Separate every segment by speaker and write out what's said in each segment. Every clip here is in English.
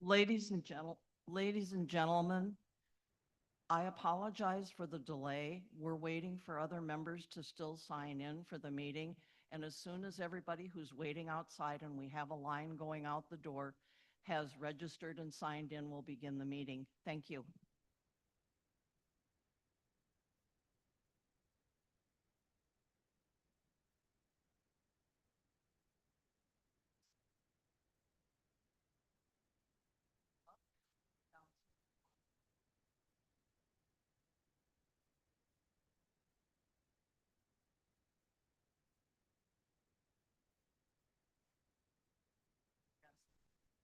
Speaker 1: Ladies and gentlemen, I apologize for the delay. We're waiting for other members to still sign in for the meeting. And as soon as everybody who's waiting outside and we have a line going out the door has registered and signed in, we'll begin the meeting. Thank you.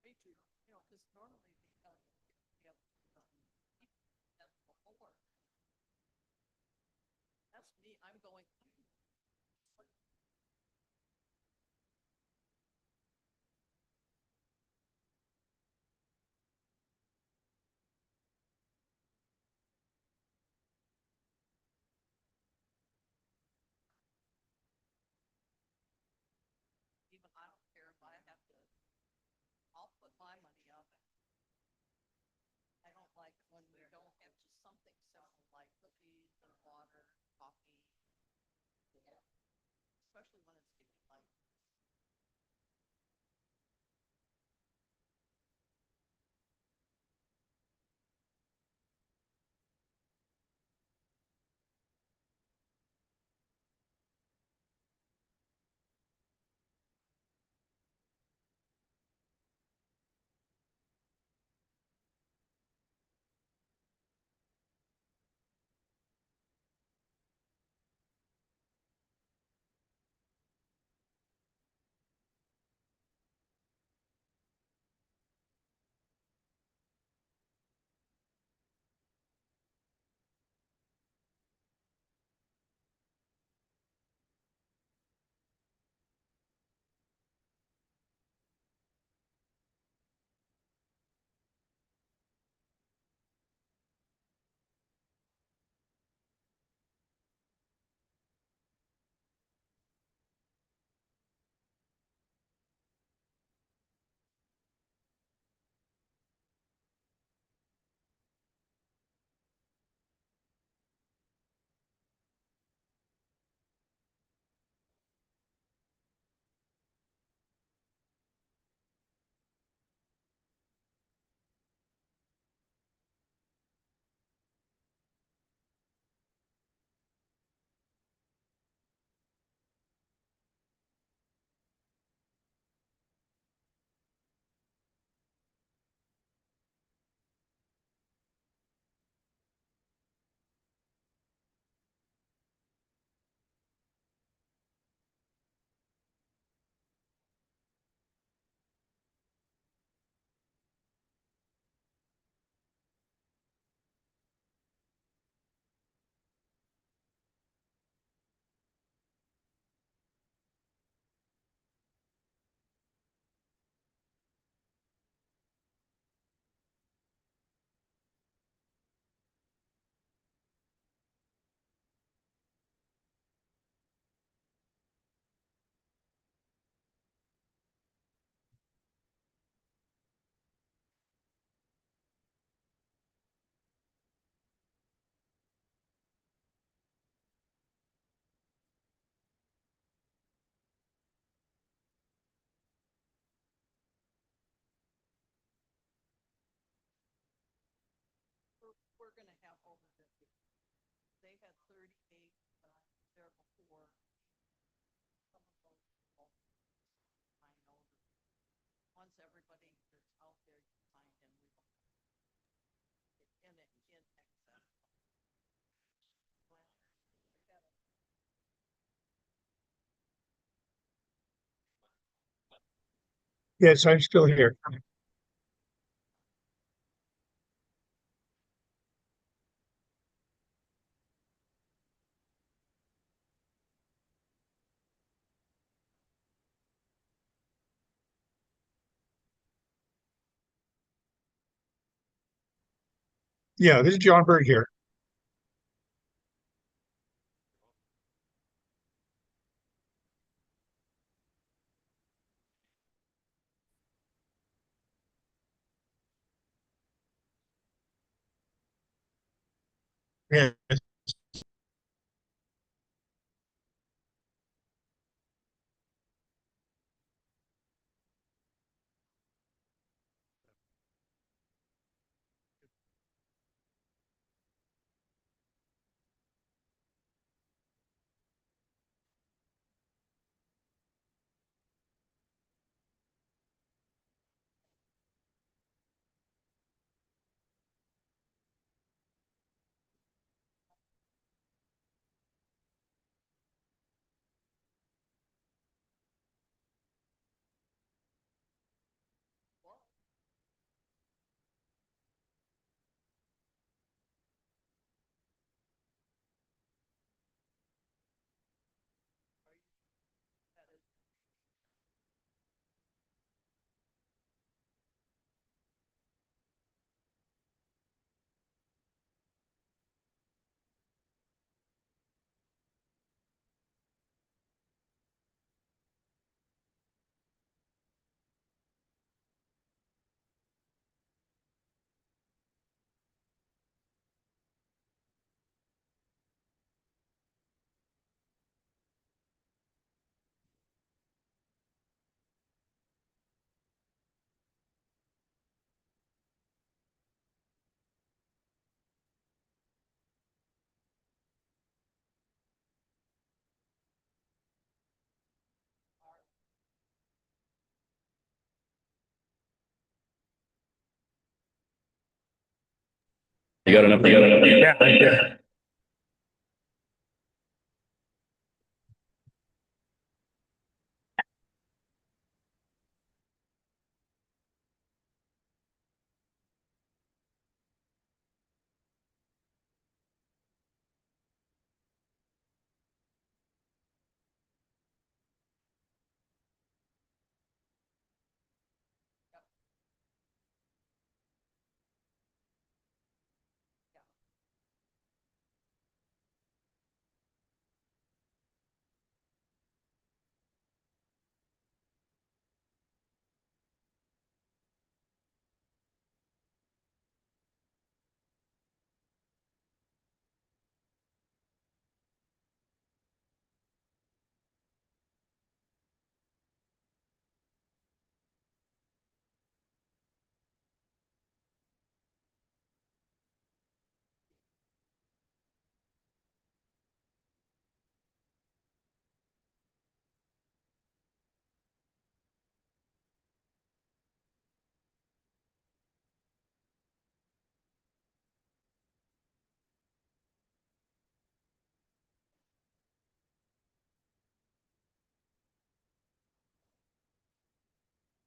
Speaker 1: Me too. You know, because normally we have that's before. That's me. I'm going. Even I don't care if I have to. I'll put my money up. I don't like when we don't have just something simple like cookies and water, coffee, especially when it's getting like. We're going to have over 50. They had 38 there before. Some of those people, I know that once everybody that's out there signed in, we will in excess.
Speaker 2: Yes, I'm still here. Yeah, this is John Berg here. Yeah.
Speaker 1: Well, are you, that is, are,
Speaker 3: You got enough? You got enough? Yeah, right there.
Speaker 1: yeah.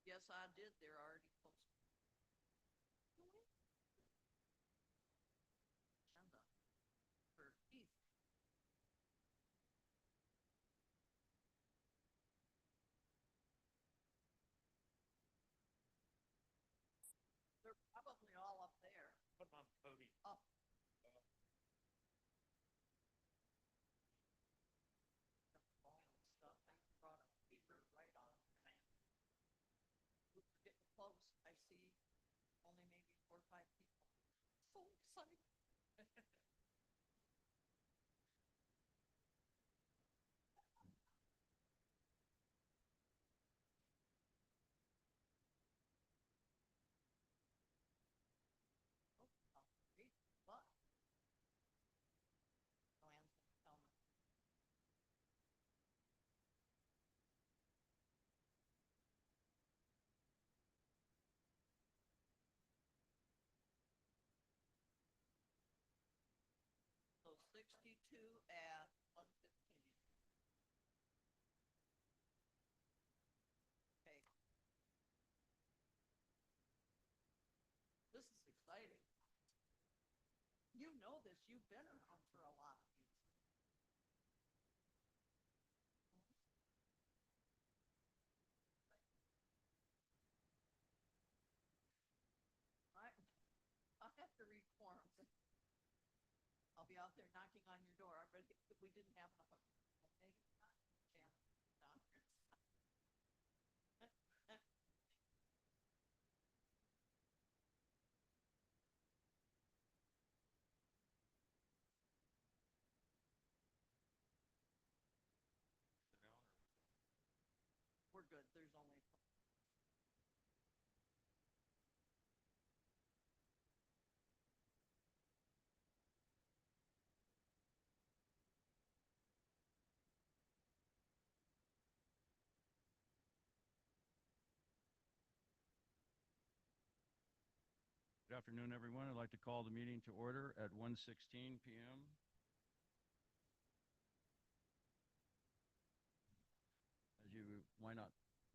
Speaker 1: Yes, I did. They're already posted. Agenda for Keith. They're probably all up there.
Speaker 3: Put them on Cody.
Speaker 1: Up. Stuff. I brought a paper right on. We're getting close. I see only maybe 4 or 5 people. So excited. Great, but Joanne's gonna tell me. So 62 at 115. Okay. This is exciting. You know this. You've been around for a lot of these. I'll have to read Quorum. I'll be out there knocking on your door. I bet we didn't have enough. Okay. there's only.
Speaker 4: Good afternoon, everyone. I'd like to call the meeting to order at 1:16 p.m. As you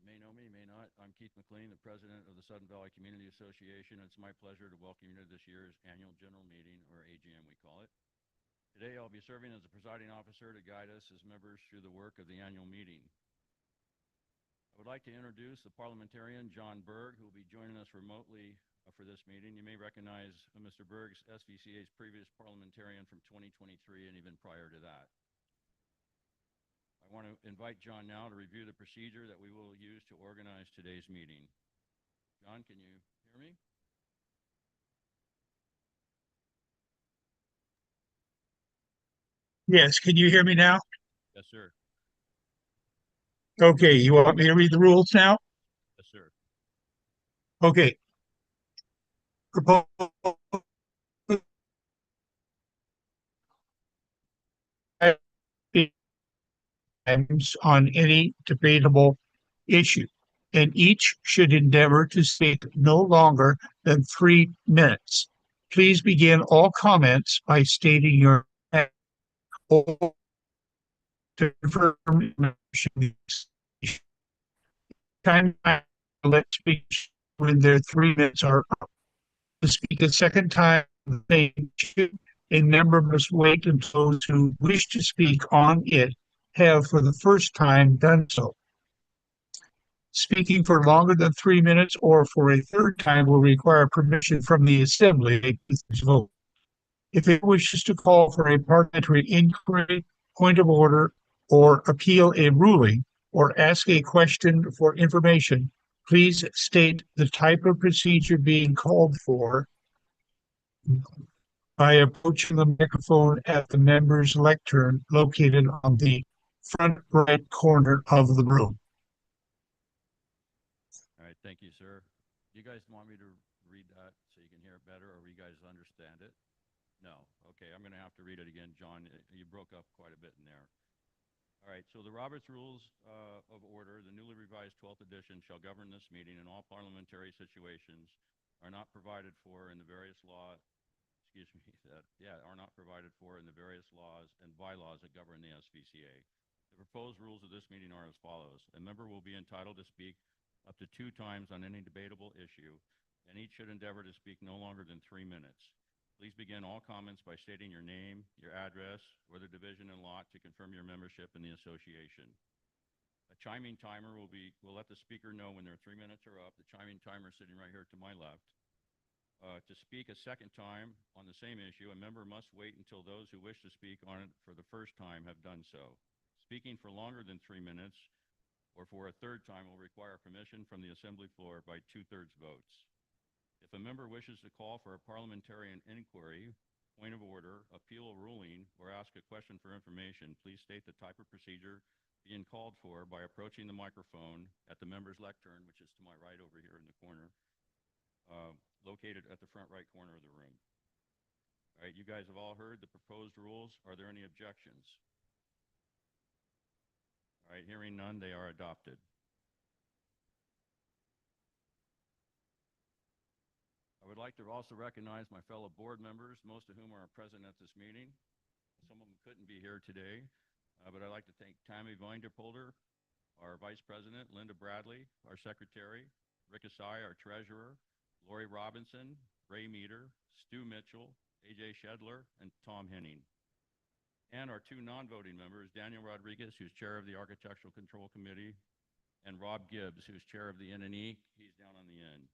Speaker 4: may know me, may not, I'm Keith McLean, the president of the Sudden Valley Community Association. It's my pleasure to welcome you to this year's annual general meeting, or AGM we call it. Today I'll be serving as the presiding officer to guide us as members through the work of the annual meeting. I would like to introduce the Parliamentarian, John Berg, who will be joining us remotely for this meeting. You may recognize Mr. Berg's SVCA's previous Parliamentarian from 2023 and even prior to that. I want to invite John now to review the procedure that we will use to organize today's meeting. John, can you hear me?
Speaker 2: Yes, can you hear me now?
Speaker 4: Yes, sir.
Speaker 2: Okay, you want me to read the rules now?
Speaker 4: Yes, sir.
Speaker 2: Okay. Propose items on any debatable issue, and each should endeavor to speak no longer than 3 minutes. Please begin all comments by stating your or to confirm time let speak when their 3 minutes are up. To speak a second time, a member must wait until those who wish to speak on it have for the first time done so. Speaking for longer than 3 minutes or for a third time will require permission from the assembly to vote. If it wishes to call for a parliamentary inquiry, point of order, or appeal a ruling, or ask a question for information, please state the type of procedure being called for by approaching the microphone at the member's lectern located on the front right corner of the room.
Speaker 4: All right, thank you, sir. You guys want me to read that so you can hear it better, or you guys understand it? No. Okay, I'm going to have to read it again, John. You broke up quite a bit in there. All right, so the Roberts Rules of Order, the newly revised 12th edition, shall govern this meeting, and all parliamentary situations are not provided for in the various laws, are not provided for in the various laws and bylaws that govern the SVCA. The proposed rules of this meeting are as follows. A member will be entitled to speak up to 2 times on any debatable issue, and each should endeavor to speak no longer than 3 minutes. Please begin all comments by stating your name, your address, or the division and lot to confirm your membership in the association. A chiming timer will let the speaker know when their 3 minutes are up. The chiming timer is sitting right here to my left. To speak a second time on the same issue, a member must wait until those who wish to speak on it for the first time have done so. Speaking for longer than 3 minutes or for a third time will require permission from the assembly floor by 2/3 votes. If a member wishes to call for a parliamentarian inquiry, point of order, appeal a ruling, or ask a question for information, please state the type of procedure being called for by approaching the microphone at the member's lectern, which is to my right over here in the corner, located at the front right corner of the room. All right, you guys have all heard the proposed rules. Are there any objections? All right, hearing none, they are adopted. I would like to also recognize my fellow board members, most of whom are present at this meeting. Some of them couldn't be here today, but I'd like to thank Tammy Vinderpolder, our vice president, Linda Bradley, our secretary, Rick Asai, our treasurer, Lori Robinson, Ray Meter, Stu Mitchell, AJ Shedler, and Tom Henning. And our 2 non-voting members, Daniel Rodriguez, who's chair of the Architectural Control Committee, and Rob Gibbs, who's chair of the N&E. He's down on the end.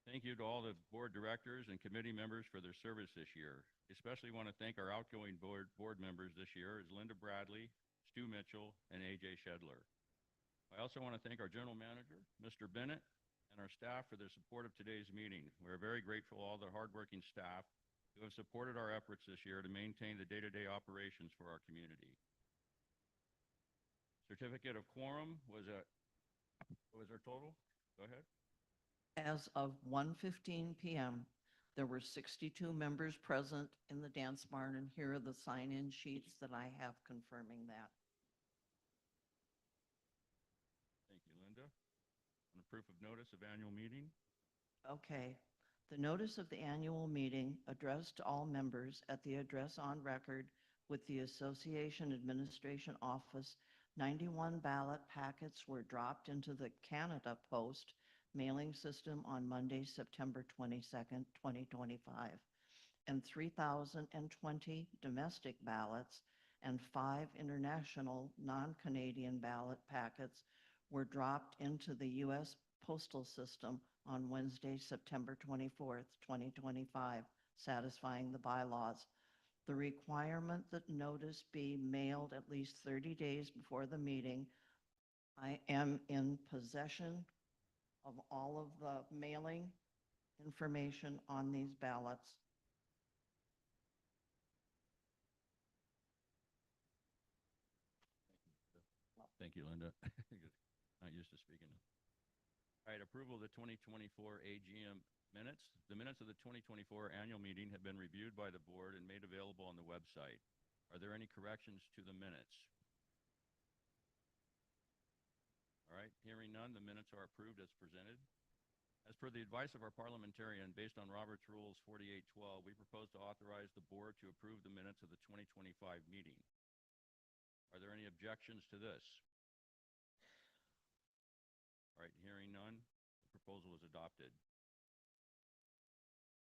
Speaker 4: Thank you to all the board directors and committee members for their service this year. Especially want to thank our outgoing board members this year, is Linda Bradley, Stu Mitchell, and AJ Shedler. I also want to thank our general manager, Mr. Bennett, and our staff for their support of today's meeting. We're very grateful to all the hardworking staff who have supported our efforts this year to maintain the day-to-day operations for our community. Certificate of quorum was What was our total? Go ahead.
Speaker 1: As of 1:15 PM, there were 62 members present in the dance barn, and here are the sign-in sheets that I have confirming that.
Speaker 4: Thank you, Linda. On the proof of notice of annual meeting,
Speaker 1: Okay. The notice of the annual meeting addressed to all members at the address on record with the Association Administration Office. 91 ballot packets were dropped into the Canada Post mailing system on Monday, September 22nd, 2025, and 3,020 domestic ballots and 5 international non-Canadian ballot packets were dropped into the U.S. postal system on Wednesday, September 24th, 2025, satisfying the bylaws. The requirement that notice be mailed at least 30 days before the meeting. I am in possession of all of the mailing information on these ballots.
Speaker 4: thank you, Linda. Not used to speaking. All right, approval of the 2024 AGM minutes. The minutes of the 2024 annual meeting have been reviewed by the board and made available on the website. Are there any corrections to the minutes? All right, hearing none, the minutes are approved as presented. As per the advice of our parliamentarian, based on Robert's Rules 48:12, we propose to authorize the board to approve the minutes of the 2025 meeting. Are there any objections to this? All right, hearing none, the proposal is adopted.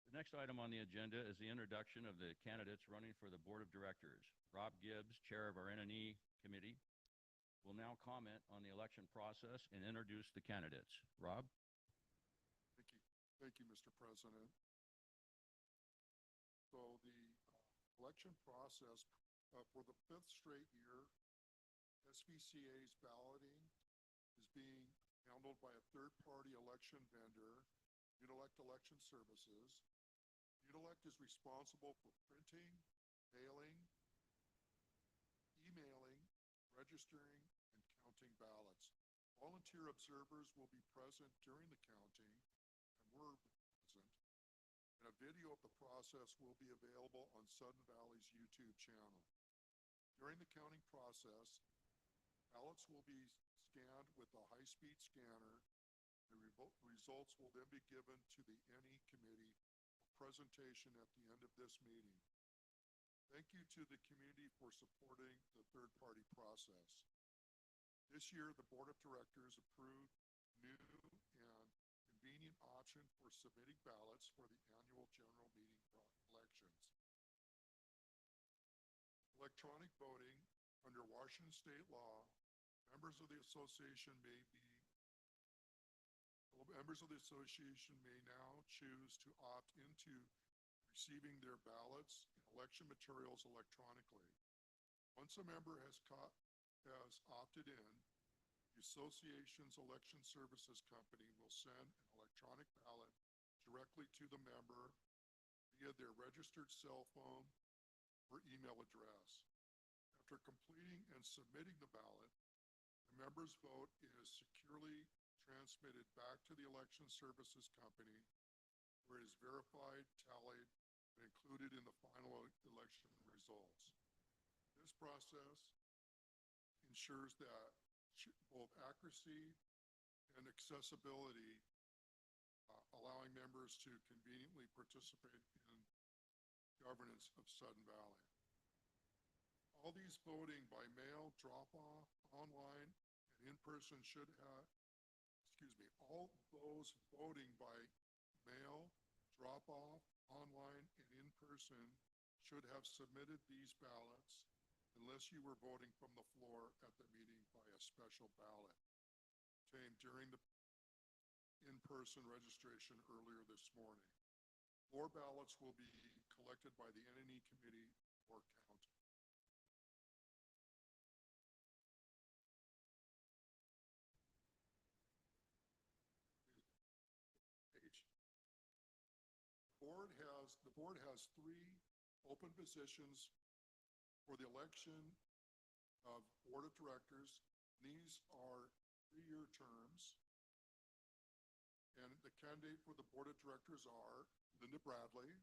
Speaker 4: The next item on the agenda is the introduction of the candidates running for the Board of Directors. Rob Gibbs, Chair of our N&E Committee, will now comment on the election process and introduce the candidates. Rob?
Speaker 5: Thank you, Mr. President. So the election process for the 5th straight year, SVCA's balloting is being handled by a third-party election vendor, Unelect Election Services. Unelect is responsible for printing, mailing, emailing, registering, and counting ballots. Volunteer observers will be present during the counting, and were present, and a video of the process will be available on Sudden Valley's YouTube channel. During the counting process, ballots will be scanned with a high-speed scanner. The results will then be given to the NE Committee for presentation at the end of this meeting. Thank you to the community for supporting the third-party process. This year, the Board of Directors approved new and convenient option for submitting ballots for the annual general meeting elections. Electronic voting under Washington state law, members of the association may now choose to opt into receiving their ballots and election materials electronically. Once a member has opted in, the association's election services company will send an electronic ballot directly to the member via their registered cell phone or email address. After completing and submitting the ballot, the member's vote is securely transmitted back to the election services company, where it is verified, tallied, and included in the final election results. This process ensures that both accuracy and accessibility, allowing members to conveniently participate in governance of Sudden Valley. All these voting by mail, drop-off, online, and in-person all those voting by mail, drop-off, online, and in-person should have submitted these ballots unless you were voting from the floor at the meeting by a special ballot obtained during the in-person registration earlier this morning. Floor ballots will be collected by the NNE Committee or counted. The board has 3 open positions for the election of Board of Directors. These are 3-year terms. And the candidate for the board of directors are Linda Bradley.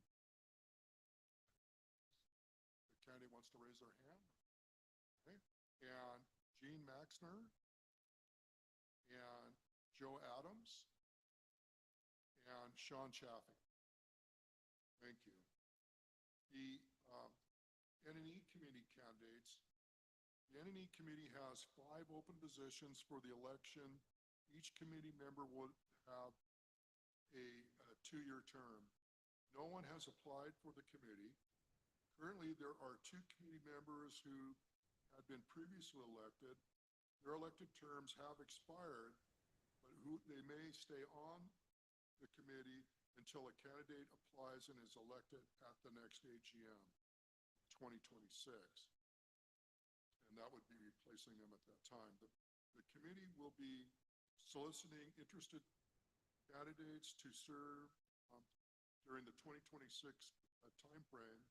Speaker 5: The candidate wants to raise their hand. Okay. And Jean Maxner. And Joe Adams. And Sean Chaffee. Thank you. The N&E committee candidates. The N&E committee has 5 open positions for the election. Each committee member would have a 2-year term. No one has applied for the committee. Currently, there are 2 committee members who had been previously elected. Their elected terms have expired, but they may stay on the committee until a candidate applies and is elected at the next AGM 2026. And that would be replacing them at that time. The committee will be soliciting interested candidates to serve during the 2026 timeframe.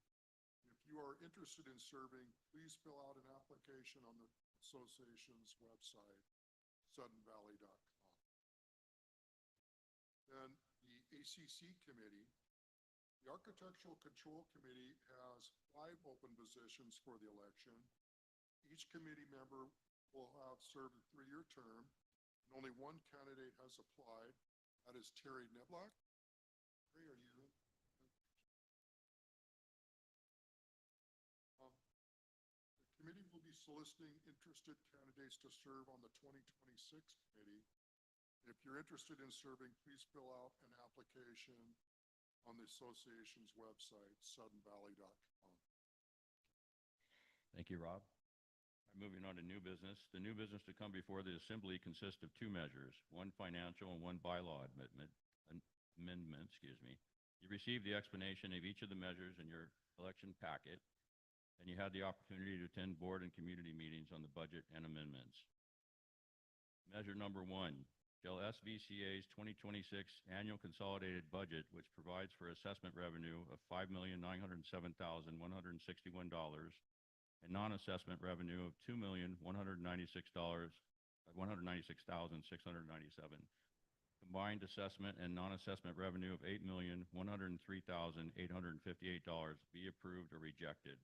Speaker 5: If you are interested in serving, please fill out an application on the association's website, suddenvalley.com. Then the ACC committee. The Architectural Control Committee has 5 open positions for the election. Each committee member will have served a 3-year term, and only 1 candidate has applied. That is Terry Neblock. Terry, are you in? The committee will be soliciting interested candidates to serve on the 2026 committee. If you're interested in serving, please fill out an application on the association's website, suddenvalley.com.
Speaker 4: Thank you, Rob. Moving on to new business. The new business to come before the assembly consists of 2 measures, 1 financial and 1 bylaw amendment. You received the explanation of each of the measures in your election packet, and you had the opportunity to attend board and community meetings on the budget and amendments. Measure number 1, shall SVCA's 2026 Annual Consolidated Budget, which provides for assessment revenue of $5,907,161 and non-assessment revenue of $2,196,697. Combined assessment and non-assessment revenue of $8,103,858 be approved or rejected.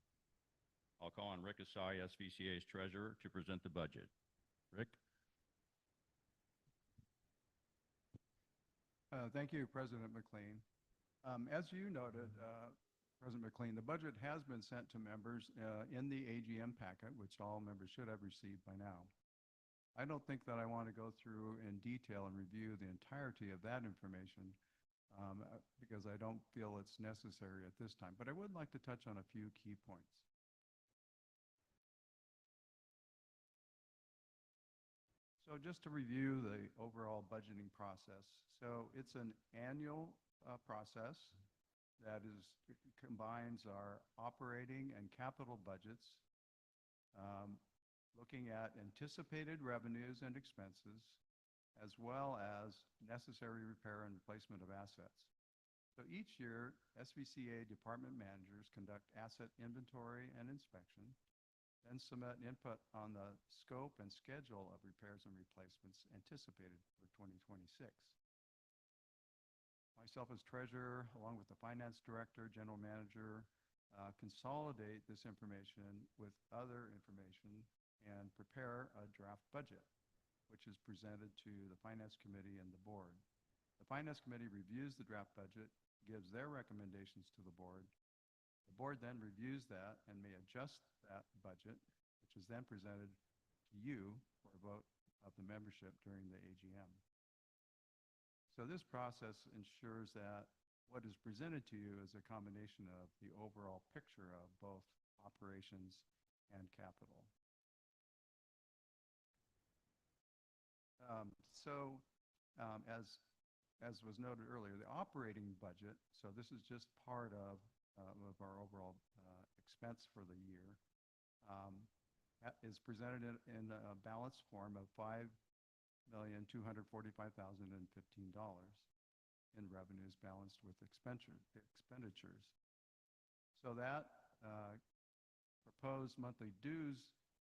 Speaker 4: I'll call on Rick Asai, SVCA's treasurer, to present the budget. Rick?
Speaker 6: Thank you, President McLean. As you noted, President McLean, the budget has been sent to members in the AGM packet, which all members should have received by now. I don't think that I want to go through in detail and review the entirety of that information because I don't feel it's necessary at this time, but I would like to touch on a few key points. So just to review the overall budgeting process. So it's an annual process that combines our operating and capital budgets, looking at anticipated revenues and expenses, as well as necessary repair and replacement of assets. So each year, SVCA department managers conduct asset inventory and inspection, then submit input on the scope and schedule of repairs and replacements anticipated for 2026. Myself as treasurer, along with the finance director, general manager, consolidate this information with other information and prepare a draft budget, which is presented to the finance committee and the board. The finance committee reviews the draft budget, gives their recommendations to the board. The board then reviews that and may adjust that budget, which is then presented to you for a vote of the membership during the AGM. So this process ensures that what is presented to you is a combination of the overall picture of both operations and capital. As was noted earlier, the operating budget, so this is just part of our overall expense for the year, is presented in a balanced form of $5,245,015 in revenues balanced with expenditures. So that proposed monthly dues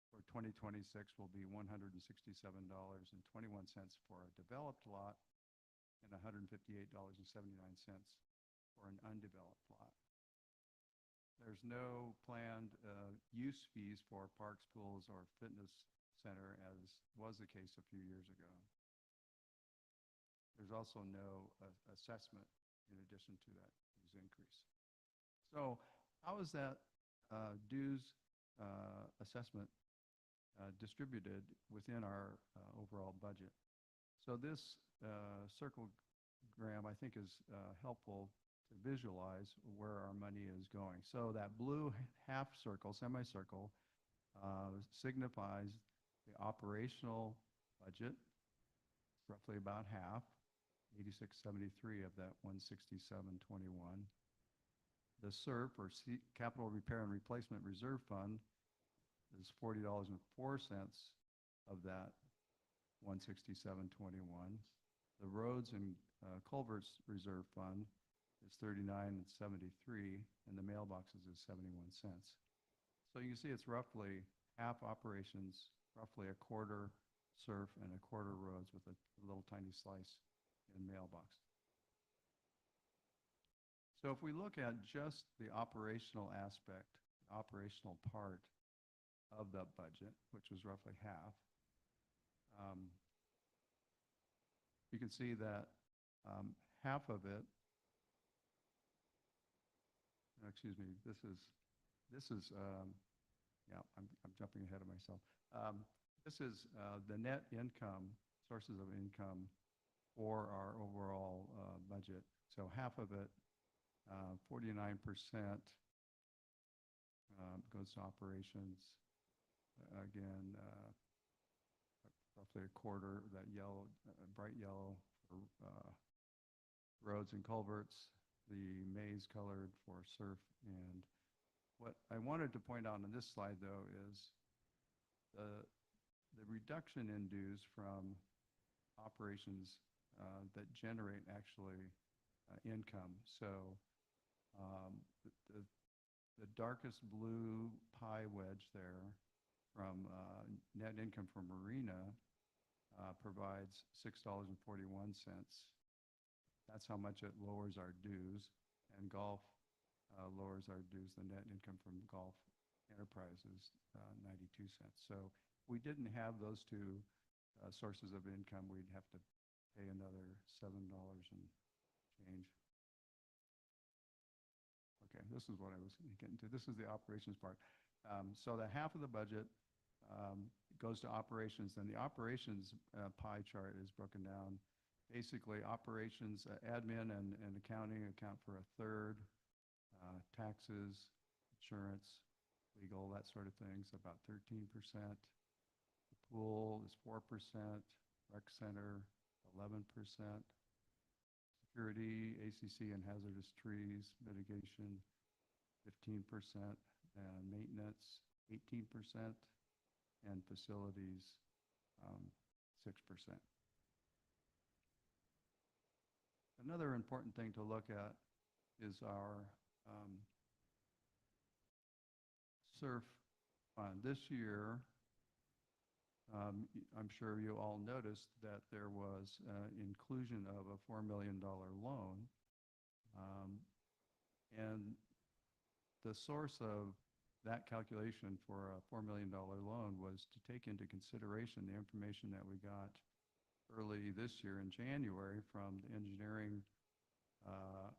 Speaker 6: for 2026 will be $167.21 for a developed lot and $158.79 for an undeveloped lot. There's no planned use fees for parks, pools, or fitness center, as was the case a few years ago. There's also no assessment in addition to that dues increase. So how is that dues assessment distributed within our overall budget? So this circlegram, I think, is helpful to visualize where our money is going. So that blue half circle, semicircle, signifies the operational budget, roughly about half, 8673 of that 16721. The SERP, or Capital Repair and Replacement Reserve Fund, is $40.04 of that 16721. The Roads and Culverts Reserve Fund is $39.73, and the mailboxes is 71 cents. So you can see it's roughly half operations, roughly a quarter SERF, and a quarter roads, with a little tiny slice in mailbox. So if we look at just the operational aspect, operational part of the budget, which was roughly half, you can see that half of it, excuse me, this is yeah, I'm jumping ahead of myself. This is the net income, sources of income for our overall budget. So half of it, 49%, goes to operations. Again, roughly a quarter, that yellow, bright yellow, for roads and culverts, the maize colored for SERF. And what I wanted to point out on this slide, though, is the reduction in dues from operations that generate actually income. So the darkest blue pie wedge there from net income from marina provides $6.41. That's how much it lowers our dues. And golf lowers our dues. The net income from golf enterprises, 92 cents. So if we didn't have those two sources of income, we'd have to pay another $7 and change. Okay, this is what I was getting to. This is the operations part. So the half of the budget goes to operations, and the operations pie chart is broken down. Basically, operations, admin and accounting account for a third, taxes, insurance, legal, that sort of things, about 13%. The pool is 4%, rec center, 11%. Security, ACC and hazardous trees, mitigation, 15%, and maintenance, 18%, and facilities, 6%. Another important thing to look at is our SERF fund. This year, I'm sure you all noticed that there was inclusion of a $4 million loan. And the source of that calculation for a $4 million loan was to take into consideration the information that we got early this year in January from the engineering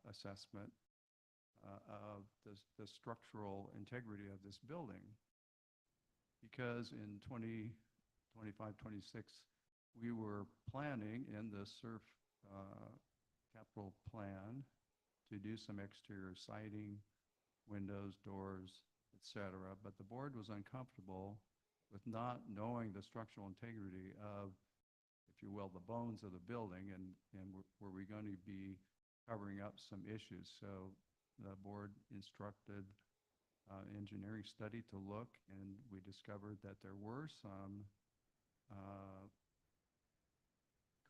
Speaker 6: assessment of the structural integrity of this building. Because in 2025, 26, we were planning in the SERF capital plan to do some exterior siding, windows, doors, etc. But the board was uncomfortable with not knowing the structural integrity of, if you will, the bones of the building, and were we going to be covering up some issues. So the board instructed engineering study to look, and we discovered that there were some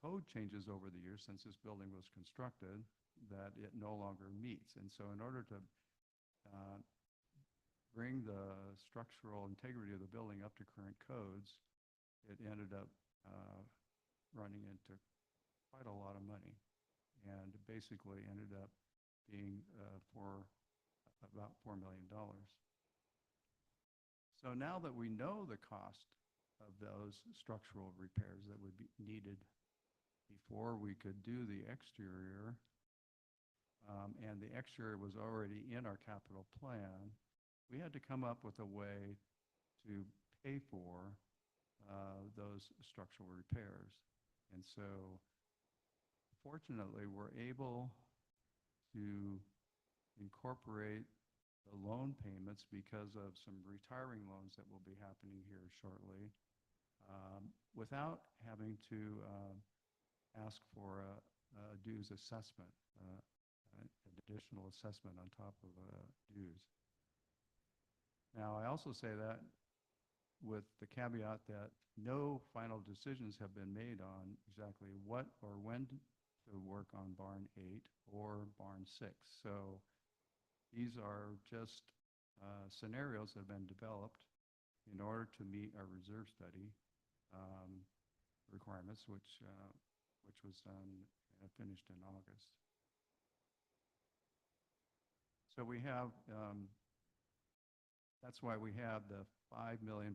Speaker 6: code changes over the years since this building was constructed that it no longer meets. And so in order to bring the structural integrity of the building up to current codes, it ended up running into quite a lot of money, and basically ended up being for about $4 million. So now that we know the cost of those structural repairs that would be needed before we could do the exterior, and the exterior was already in our capital plan, we had to come up with a way to pay for those structural repairs. And so fortunately, we're able to incorporate the loan payments because of some retiring loans that will be happening here shortly, without having to ask for a dues assessment, an additional assessment on top of dues. Now, I also say that with the caveat that no final decisions have been made on exactly what or when to work on Barn 8 or Barn 6. So these are just scenarios that have been developed in order to meet our reserve study requirements, which was done finished in August. So we have, that's why we have the $5,049,064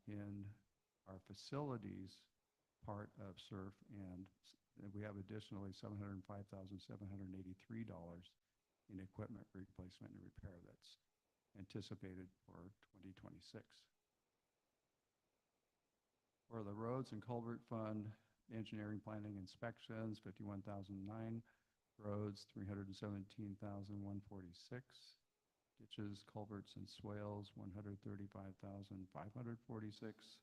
Speaker 6: in our facilities part of SURF, and we have additionally $705,783 in equipment replacement and repair that's anticipated for 2026. For the roads and culvert fund, engineering, planning, inspections, $51,009. Roads, $317,146. Ditches, culverts, and swales, $135,546.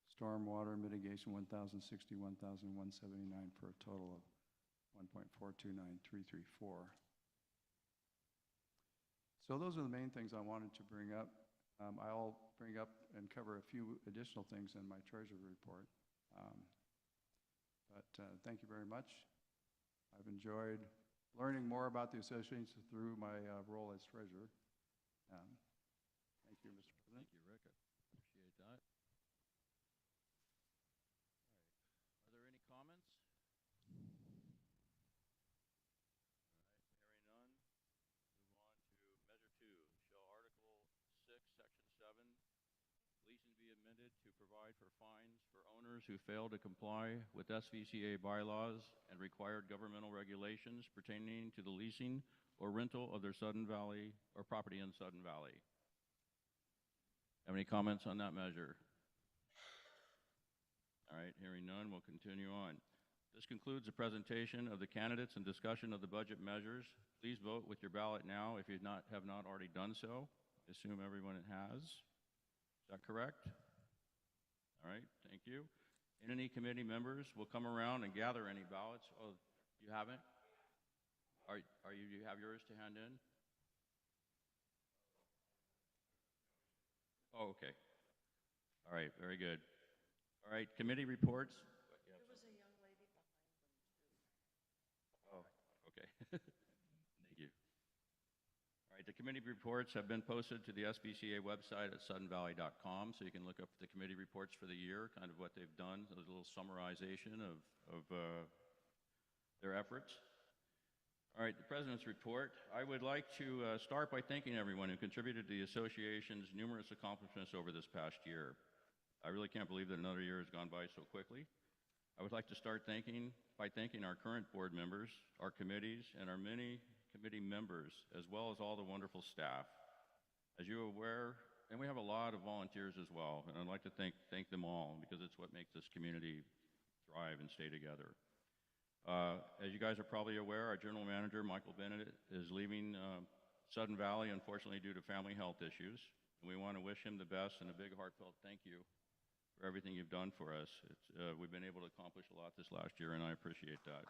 Speaker 6: Stormwater mitigation, $1,060, $1,179 for a total of $1.429334. So those are the main things I wanted to bring up. I'll bring up and cover a few additional things in my treasury report. Thank you very much. I've enjoyed learning more about the association through my role as treasurer. Thank you, Mr. President.
Speaker 4: Thank you, Rick. I appreciate that. All right. Are there any comments? All right. Hearing none, move on to Measure 2. Shall Article 6, Section 7, leasing be amended to provide for fines for owners who fail to comply with SVCA bylaws and required governmental regulations pertaining to the leasing or rental of their Sudden Valley or property in Sudden Valley? Have any comments on that measure? All right, hearing none, we'll continue on. This concludes the presentation of the candidates and discussion of the budget measures. Please vote with your ballot now if you have not already done so. I assume everyone has. Is that correct? All right, thank you. And any committee members will come around and gather any ballots. Oh, you haven't? You have yours to hand in? Oh, okay. All right, very good. All right, committee reports.
Speaker 1: There was a young lady behind them too.
Speaker 4: Oh, okay. Thank you. All right, the committee reports have been posted to the SVCA website at suddenvalley.com, so you can look up the committee reports for the year, kind of what they've done, a little summarization of their efforts. All right, the President's report. I would like to start by thanking everyone who contributed to the association's numerous accomplishments over this past year. I really can't believe that another year has gone by so quickly. I would like to start by thanking our current board members, our committees, and our many committee members, as well as all the wonderful staff. As you're aware, and we have a lot of volunteers as well, and I'd like to thank them all because it's what makes this community thrive and stay together. As you guys are probably aware, our general manager, Michael Bennett, is leaving Sudden Valley, unfortunately, due to family health issues. And we want to wish him the best and a big heartfelt thank you for everything you've done for us. We've been able to accomplish a lot this last year, and I appreciate that.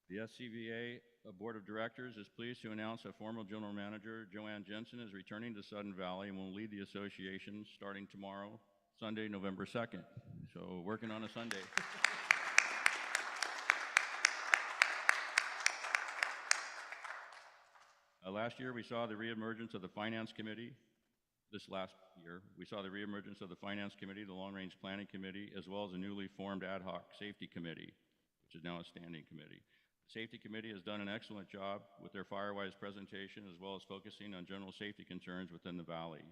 Speaker 4: The SCVA Board of Directors is pleased to announce that former General Manager Joanne Jensen is returning to Sudden Valley and will lead the association starting tomorrow, Sunday, November 2nd. So working on a Sunday. Last year, we saw the reemergence of the Finance Committee. This last year, we saw the reemergence of the Finance Committee, the Long Range Planning Committee, as well as a newly formed Ad Hoc Safety Committee, which is now a standing committee. The Safety Committee has done an excellent job with their Firewise presentation, as well as focusing on general safety concerns within the Valley.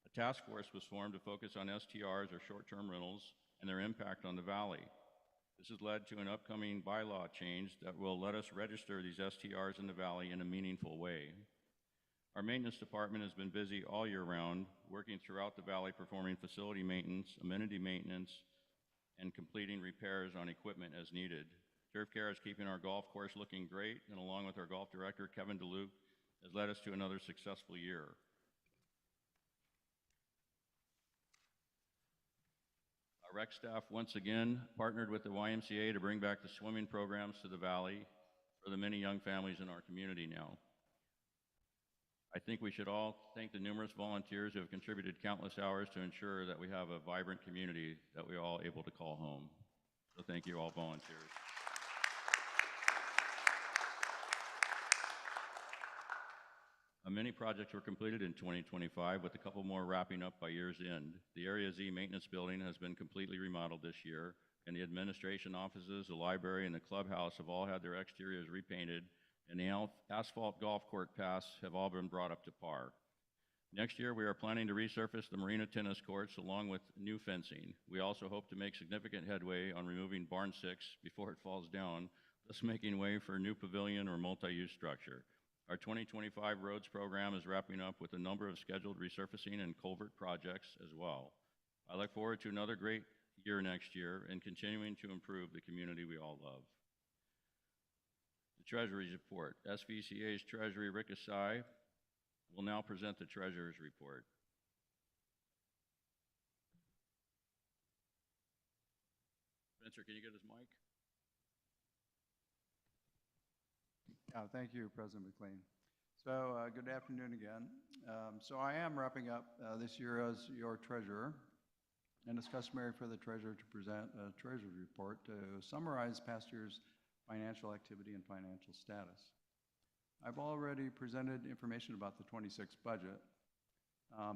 Speaker 4: A task force was formed to focus on STRs, or short-term rentals, and their impact on the Valley. This has led to an upcoming bylaw change that will let us register these STRs in the Valley in a meaningful way. Our maintenance department has been busy all year round, working throughout the Valley, performing facility maintenance, amenity maintenance, and completing repairs on equipment as needed. Turf Care is keeping our golf course looking great, and along with our golf director, Kevin DeLuke, has led us to another successful year. Our rec staff once again partnered with the YMCA to bring back the swimming programs to the Valley for the many young families in our community now. I think we should all thank the numerous volunteers who have contributed countless hours to ensure that we have a vibrant community that we're all able to call home. So thank you all volunteers. Many projects were completed in 2025, with a couple more wrapping up by year's end. The Area Z maintenance building has been completely remodeled this year, and the administration offices, the library, and the clubhouse have all had their exteriors repainted, and the asphalt golf court paths have all been brought up to par. Next year, we are planning to resurface the marina tennis courts along with new fencing. We also hope to make significant headway on removing Barn 6 before it falls down, thus making way for a new pavilion or multi-use structure. Our 2025 roads program is wrapping up with a number of scheduled resurfacing and culvert projects as well. I look forward to another great year next year and continuing to improve the community we all love. The Treasury's report. SVCA's Treasury, Rick Asai, will now present the Treasurer's report. Spencer, can you get his mic?
Speaker 6: Thank you, President McLean. So good afternoon again. So I am wrapping up this year as your treasurer, and it's customary for the treasurer to present a treasury report to summarize past year's financial activity and financial status. I've already presented information about the 26 budget,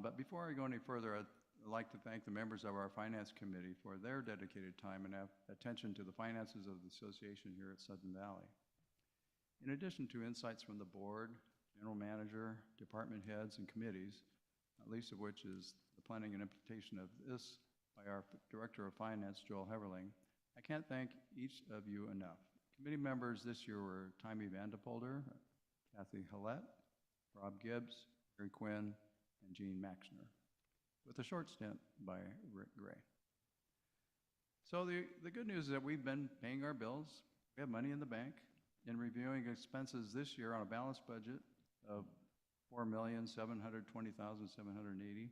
Speaker 6: but before I go any further, I'd like to thank the members of our Finance Committee for their dedicated time and attention to the finances of the association here at Sudden Valley. In addition to insights from the board, general manager, department heads, and committees, not least of which is the planning and implementation of this by our Director of Finance, Joel Heverling, I can't thank each of you enough. Committee members this year were Timmy Vandepolder, Kathy Hillette, Rob Gibbs, Gary Quinn, and Jean Maxner, with a short stint by Rick Gray. So the good news is that we've been paying our bills, we have money in the bank. In reviewing expenses this year on a balanced budget of $4,720,780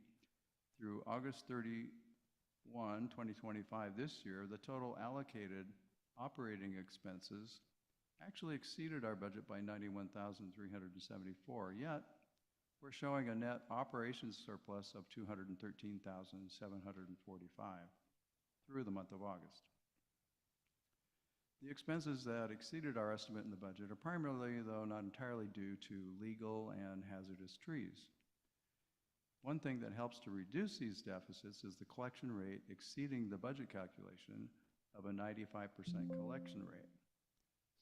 Speaker 6: through August 31, 2025 this year, the total allocated operating expenses actually exceeded our budget by $91,374, yet we're showing a net operations surplus of $213,745 through the month of August. The expenses that exceeded our estimate in the budget are primarily, though not entirely, due to legal and hazardous trees. One thing that helps to reduce these deficits is the collection rate exceeding the budget calculation of a 95% collection rate.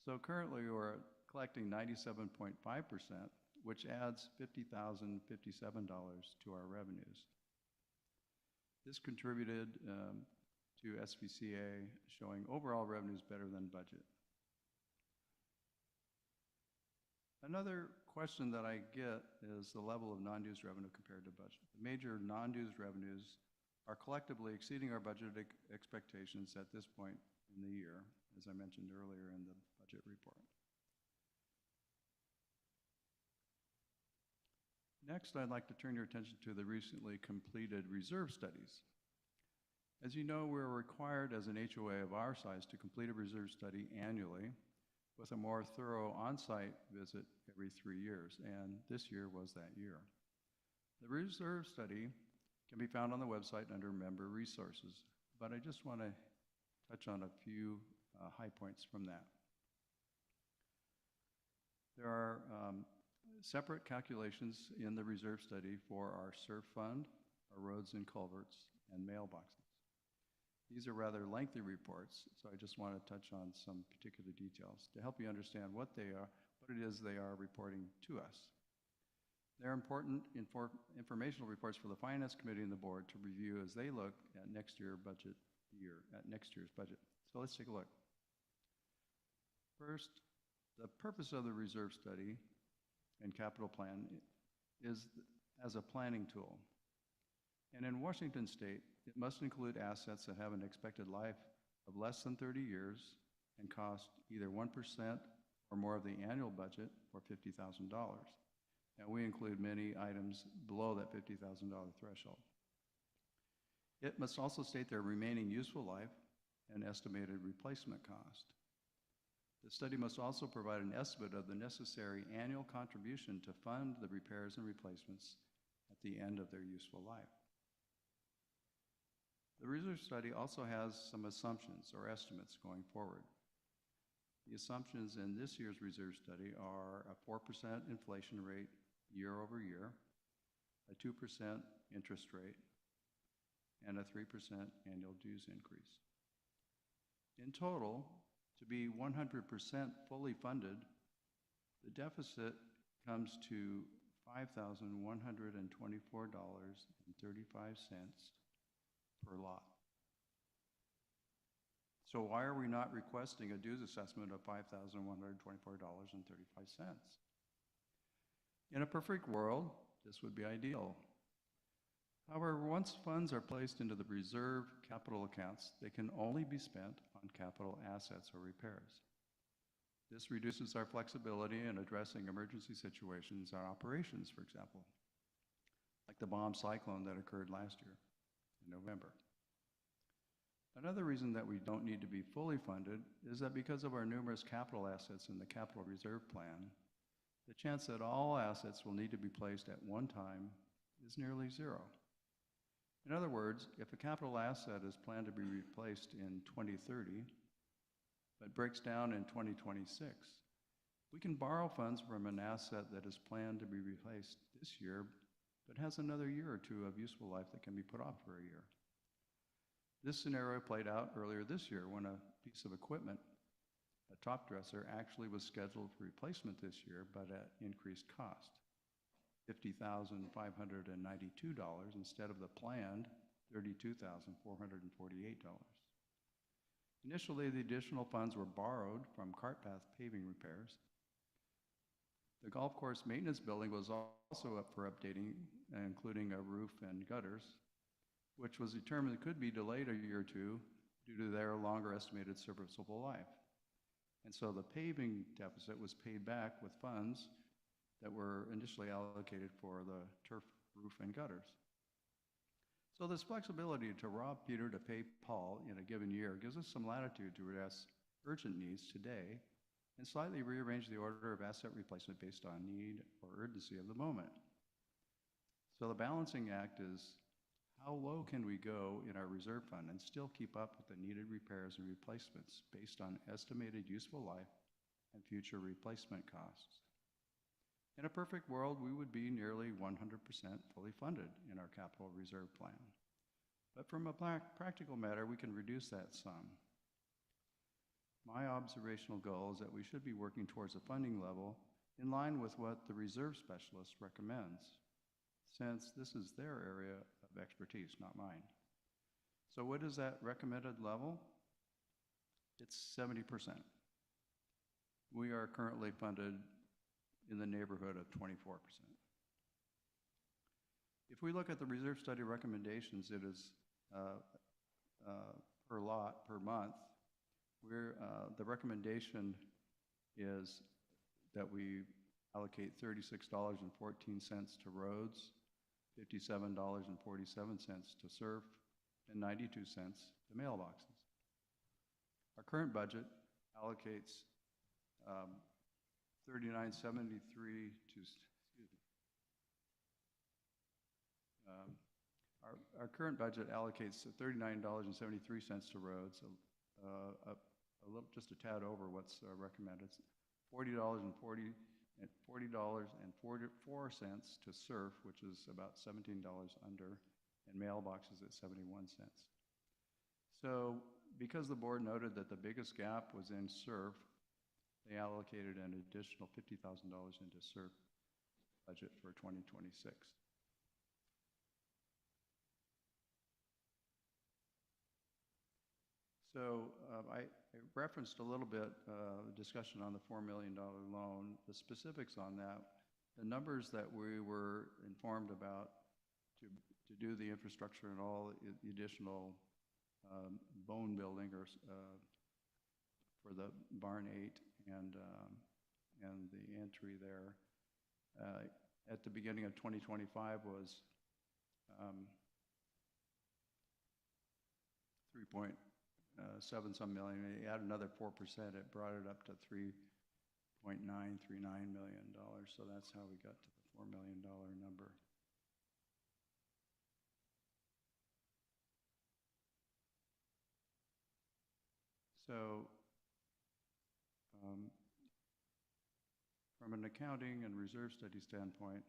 Speaker 6: So currently we're collecting 97.5%, which adds $50,057 to our revenues. This contributed to SVCA showing overall revenues better than budget. Another question that I get is the level of non-dues revenue compared to budget. The major non-dues revenues are collectively exceeding our budget expectations at this point in the year, as I mentioned earlier in the budget report. Next, I'd like to turn your attention to the recently completed reserve studies. As you know, we're required as an HOA of our size to complete a reserve study annually with a more thorough on-site visit every 3 years, and this year was that year. The reserve study can be found on the website under Member Resources. But I just want to touch on a few high points from that. There are separate calculations in the reserve study for our SURF fund, our roads and culverts, and mailboxes. These are rather lengthy reports, so I just want to touch on some particular details to help you understand what they are, what it is they are reporting to us. They're important informational reports for the Finance Committee and the Board to review as they look at next year's budget. So let's take a look. First, the purpose of the reserve study and capital plan is as a planning tool. And in Washington State, it must include assets that have an expected life of less than 30 years and cost either 1% or more of the annual budget, or $50,000. And we include many items below that $50,000 threshold. It must also state their remaining useful life and estimated replacement cost. The study must also provide an estimate of the necessary annual contribution to fund the repairs and replacements at the end of their useful life. The reserve study also has some assumptions or estimates going forward. The assumptions in this year's reserve study are a 4% inflation rate year over year, a 2% interest rate, and a 3% annual dues increase. In total, to be 100% fully funded, the deficit comes to $5,124.35 per lot. So why are we not requesting a dues assessment of $5,124.35? In a perfect world, this would be ideal. However, once funds are placed into the reserve capital accounts, they can only be spent on capital assets or repairs. This reduces our flexibility in addressing emergency situations or operations, for example, like the bomb cyclone that occurred last year in November. Another reason that we don't need to be fully funded is that because of our numerous capital assets in the capital reserve plan, the chance that all assets will need to be placed at one time is nearly zero. In other words, if a capital asset is planned to be replaced in 2030, but breaks down in 2026, we can borrow funds from an asset that is planned to be replaced this year, but has another year or two of useful life that can be put off for a year. This scenario played out earlier this year when a piece of equipment, a top dresser, actually was scheduled for replacement this year, but at increased cost, $50,592 instead of the planned $32,448. Initially, the additional funds were borrowed from cart path paving repairs. The golf course maintenance building was also up for updating, including a roof and gutters, which was determined could be delayed a year or two due to their longer estimated serviceable life. And so the paving deficit was paid back with funds that were initially allocated for the turf, roof, and gutters. So this flexibility to rob Peter to pay Paul in a given year gives us some latitude to address urgent needs today and slightly rearrange the order of asset replacement based on need or urgency of the moment. So the balancing act is, how low can we go in our reserve fund and still keep up with the needed repairs and replacements based on estimated useful life and future replacement costs? In a perfect world, we would be nearly 100% fully funded in our capital reserve plan. But from a practical matter, we can reduce that sum. My observational goal is that we should be working towards a funding level in line with what the reserve specialist recommends, since this is their area of expertise, not mine. So what is that recommended level? It's 70%. We are currently funded in the neighborhood of 24%. If we look at the reserve study recommendations, it is per lot, per month. The recommendation is that we allocate $36.14 to roads, $57.47 to SURF, and 92 cents to mailboxes. Our current budget allocates $39.73 to, our current budget allocates $39.73 to roads, a little, just a tad over what's recommended. $40.44 to surf, which is about $17 under, and mailboxes at 71 cents. So because the board noted that the biggest gap was in surf, they allocated an additional $50,000 into surf budget for 2026. So I referenced a little bit discussion on the $4 million loan. The specifics on that, the numbers that we were informed about to do the infrastructure and all the additional bone building or for the barn 8 and the entry there at the beginning of 2025 was 3.7 some million. You add another 4%, it brought it up to $3.939 million. So that's how we got to the $4 million number. So from an accounting and reserve study standpoint,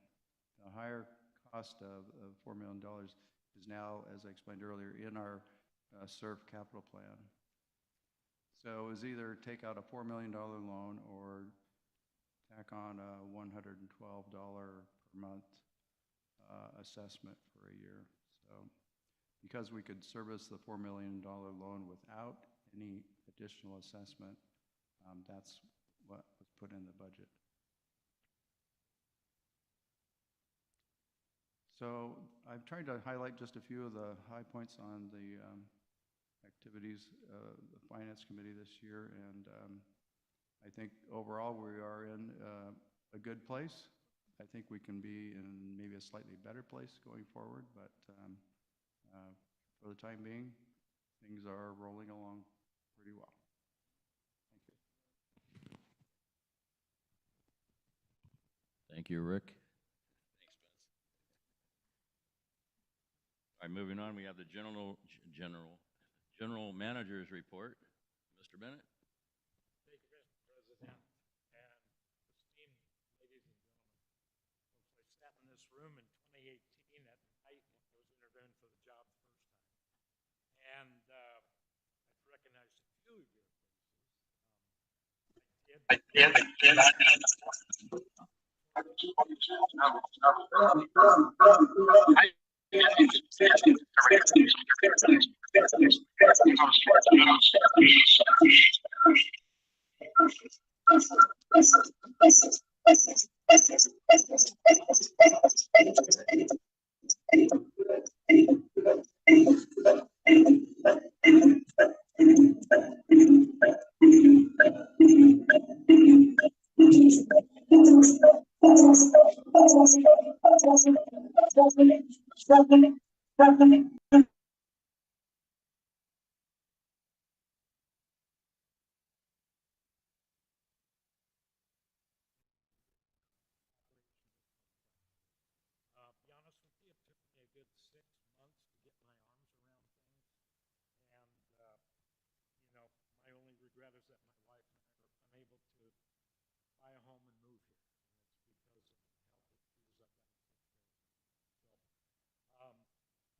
Speaker 6: the higher cost of $4 million is now, as I explained earlier, in our SURF capital plan. So it was either take out a $4 million loan or tack on a $112 per month assessment for a year. So because we could service the $4 million loan without any additional assessment, that's what was put in the budget. So I've tried to highlight just a few of the high points on the activities of the Finance Committee this year, and I think overall we are in a good place. I think we can be in maybe a slightly better place going forward, but for the time being, things are rolling along pretty well. Thank you.
Speaker 4: Thank you, Rick. All right, moving on, we have the general manager's report. Mr. Bennett.
Speaker 7: Thank you, Mr. President, and esteemed ladies and gentlemen. I sat in this room in 2018 at night when I was interviewing for the job the first time, and I've recognized a few of your faces. I did. Be honest with you, it took me a good 6 months to get my arms around things. And, my only regret is that my wife and I were unable to buy a home and move here. And it's because of the health issues I've got to take care of.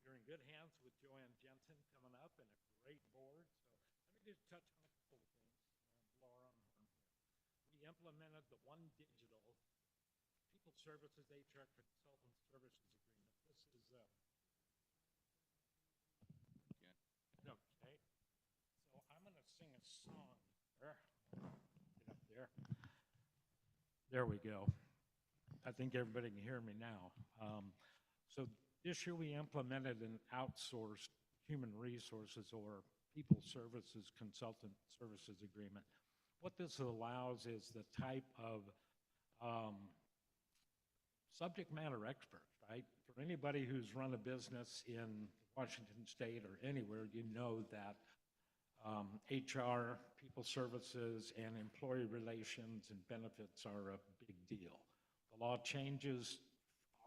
Speaker 7: You're in good hands with Joanne Jensen coming up and a great board. So let me just touch on a couple of things and blow our own horn here. We implemented the One Digital People Services HR Consultant Services Agreement. This is okay. So I'm going to sing a song. Get up there. There we go. I think everybody can hear me now. So this year we implemented an outsourced human resources or people services consultant services agreement. What this allows is the type of subject matter expert, right? For anybody who's run a business in Washington State or anywhere, you know that HR, people services, and employee relations and benefits are a big deal. The law changes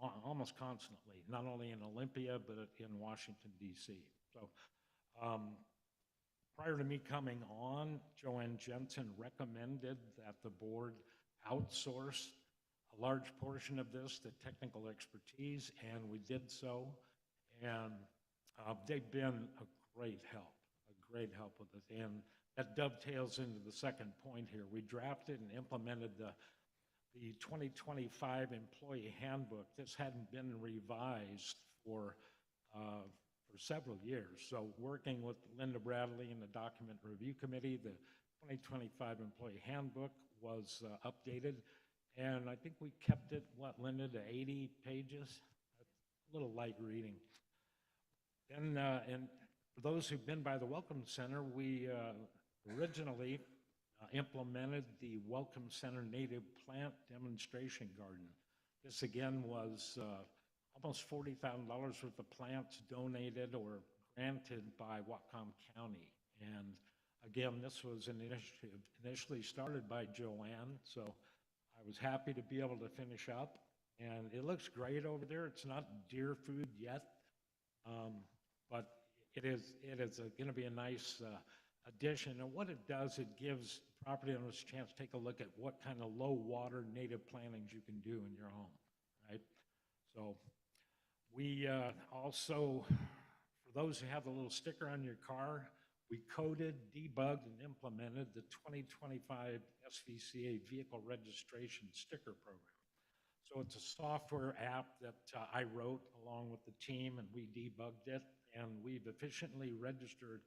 Speaker 7: almost constantly, not only in Olympia, but in Washington, D.C. So prior to me coming on, Joanne Jensen recommended that the board outsource a large portion of this to technical expertise, and we did so. And they've been a great help with it. And that dovetails into the second point here. We drafted and implemented the 2025 employee handbook. This hadn't been revised for several years. So working with Linda Bradley and the document review committee, the 2025 employee handbook was updated. And I think we kept it, what, Linda, to 80 pages? A little light reading. And for those who've been by the Welcome Center, we originally implemented the Welcome Center native plant demonstration garden. This again was almost $40,000 worth of plants donated or granted by Whatcom County. And again, this was an initiative initially started by Joanne, so I was happy to be able to finish up. And it looks great over there. It's not deer food yet, but it is going to be a nice addition. And what it does, it gives property owners a chance to take a look at what kind of low water native plantings you can do in your home, right? So we also, for those who have the little sticker on your car, we coded, debugged, and implemented the 2025 SVCA vehicle registration sticker program. So it's a software app that I wrote along with the team, and we debugged it, and we've efficiently registered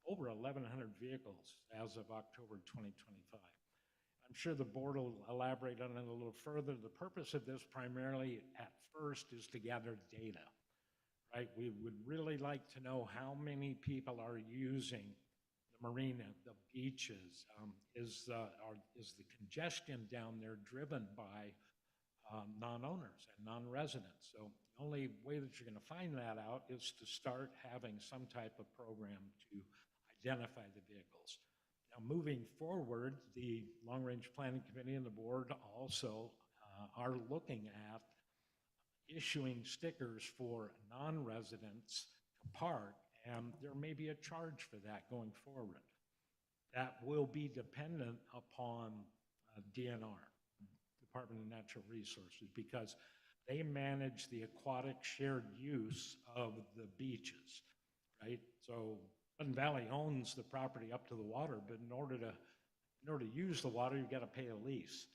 Speaker 7: over 1,100 vehicles as of October 2025. I'm sure the board will elaborate on it a little further. The purpose of this primarily at first is to gather data, right? We would really like to know how many people are using the marina, the beaches. Is the congestion down there driven by non-owners and non-residents? So the only way that you're going to find that out is to start having some type of program to identify the vehicles. Now, moving forward, the Long Range Planning Committee and the board also are looking at issuing stickers for non-residents to park, and there may be a charge for that going forward. That will be dependent upon DNR, Department of Natural Resources, because they manage the aquatic shared use of the beaches, right? So Pleasant Valley owns the property up to the water, but in order to use the water, you've got to pay a lease.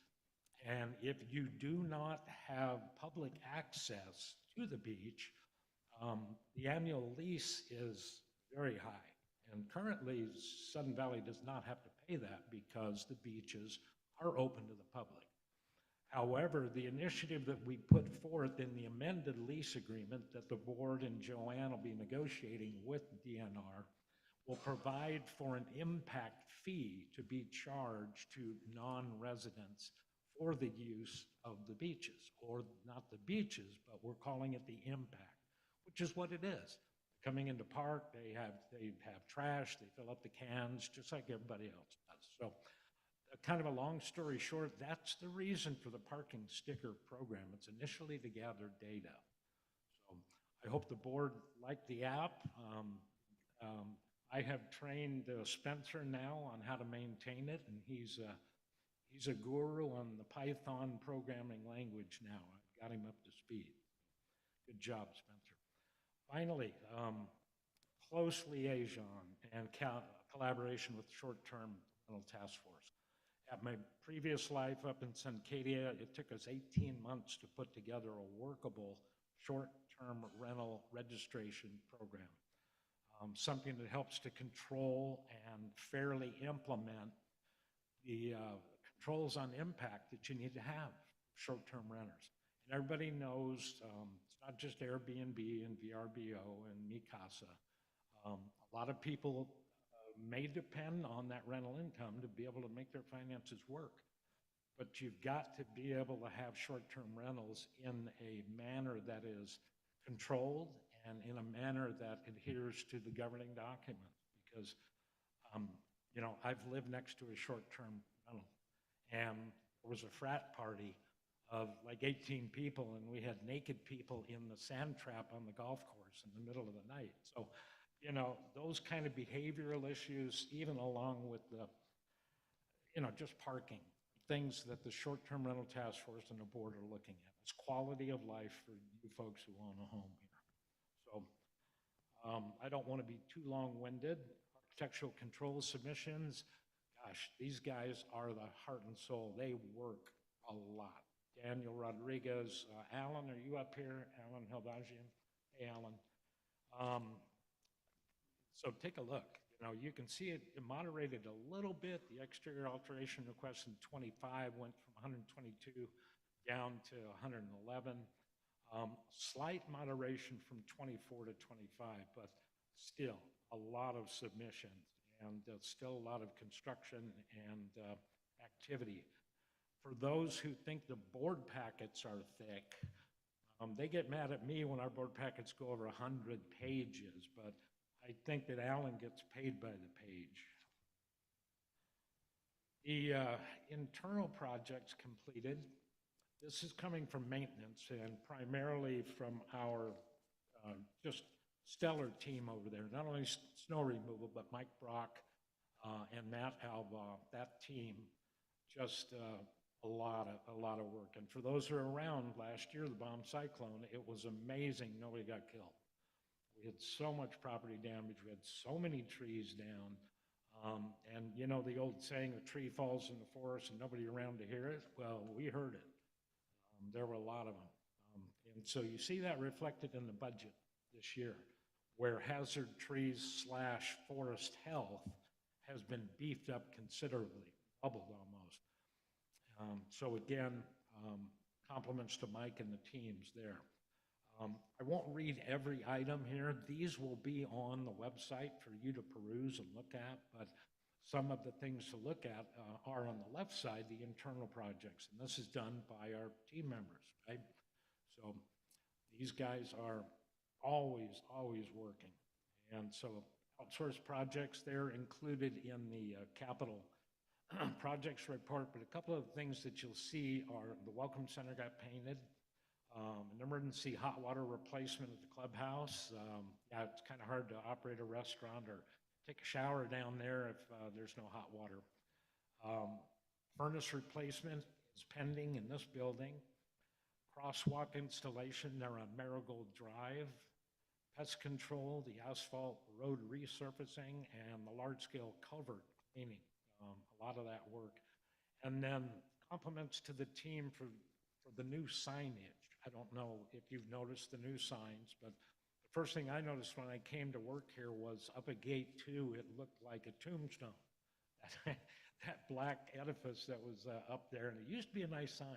Speaker 7: And if you do not have public access to the beach, the annual lease is very high. And currently, Sudden Valley does not have to pay that because the beaches are open to the public. However, the initiative that we put forth in the amended lease agreement that the board and Joanne will be negotiating with DNR will provide for an impact fee to be charged to non-residents for the use of the beaches, or not the beaches, but we're calling it the impact, which is what it is. Coming into park, they have trash, they fill up the cans, just like everybody else does. So kind of a long story short, that's the reason for the parking sticker program. It's initially to gather data. So I hope the board liked the app. I have trained Spencer now on how to maintain it, and he's a guru on the Python programming language now. I've got him up to speed. Good job, Spencer. Finally, close liaison and collaboration with short-term rental task force. At my previous life up in Suncadia, it took us 18 months to put together a workable short-term rental registration program. Something that helps to control and fairly implement the controls on impact that you need to have short-term renters. And everybody knows it's not just Airbnb and VRBO and Mikasa. A lot of people may depend on that rental income to be able to make their finances work. But you've got to be able to have short-term rentals in a manner that is controlled and in a manner that adheres to the governing documents. Because, you know, I've lived next to a short-term rental, and there was a frat party of like 18 people, and we had naked people in the sand trap on the golf course in the middle of the night. So, you know, those kind of behavioral issues, even along with the, you know, just parking, things that the short-term rental task force and the board are looking at. It's quality of life for you folks who own a home here. So I don't want to be too long-winded. Architectural control submissions, gosh, these guys are the heart and soul. They work a lot. Daniel Rodriguez, Alan, are you up here? Alan Heldajian? Hey, Alan. So take a look. You know, you can see it moderated a little bit. The exterior alteration requests in 25 went from 122 down to 111. Slight moderation from 24 to 25, but still a lot of submissions and still a lot of construction and activity. For those who think the board packets are thick, they get mad at me when our board packets go over 100 pages, but I think that Alan gets paid by the page. The internal projects completed. This is coming from maintenance and primarily from our just stellar team over there. Not only snow removal, but Mike Brock and Matt Alba, that team, just a lot of work. And for those who are around last year, the bomb cyclone, it was amazing. Nobody got killed. We had so much property damage. We had so many trees down. And you know the old saying, a tree falls in the forest and nobody around to hear it? Well, we heard it. There were a lot of them. And so you see that reflected in the budget this year, where hazard trees / forest health has been beefed up considerably, doubled almost. So again, compliments to Mike and the teams there. I won't read every item here. These will be on the website for you to peruse and look at, but some of the things to look at are on the left side, the internal projects, and this is done by our team members, right? So these guys are always working. And so outsourced projects, they're included in the capital projects report, but a couple of things that you'll see are the Welcome Center got painted, an emergency hot water replacement at the clubhouse. Yeah, it's kind of hard to operate a restaurant or take a shower down there if there's no hot water. Furnace replacement is pending in this building. Crosswalk installation there on Marigold Drive. Pest control, the asphalt road resurfacing, and the large-scale culvert cleaning. A lot of that work. And then compliments to the team for the new signage. I don't know if you've noticed the new signs, but the first thing I noticed when I came to work here was up at gate 2, it looked like a tombstone. That black edifice that was up there, and it used to be a nice sign.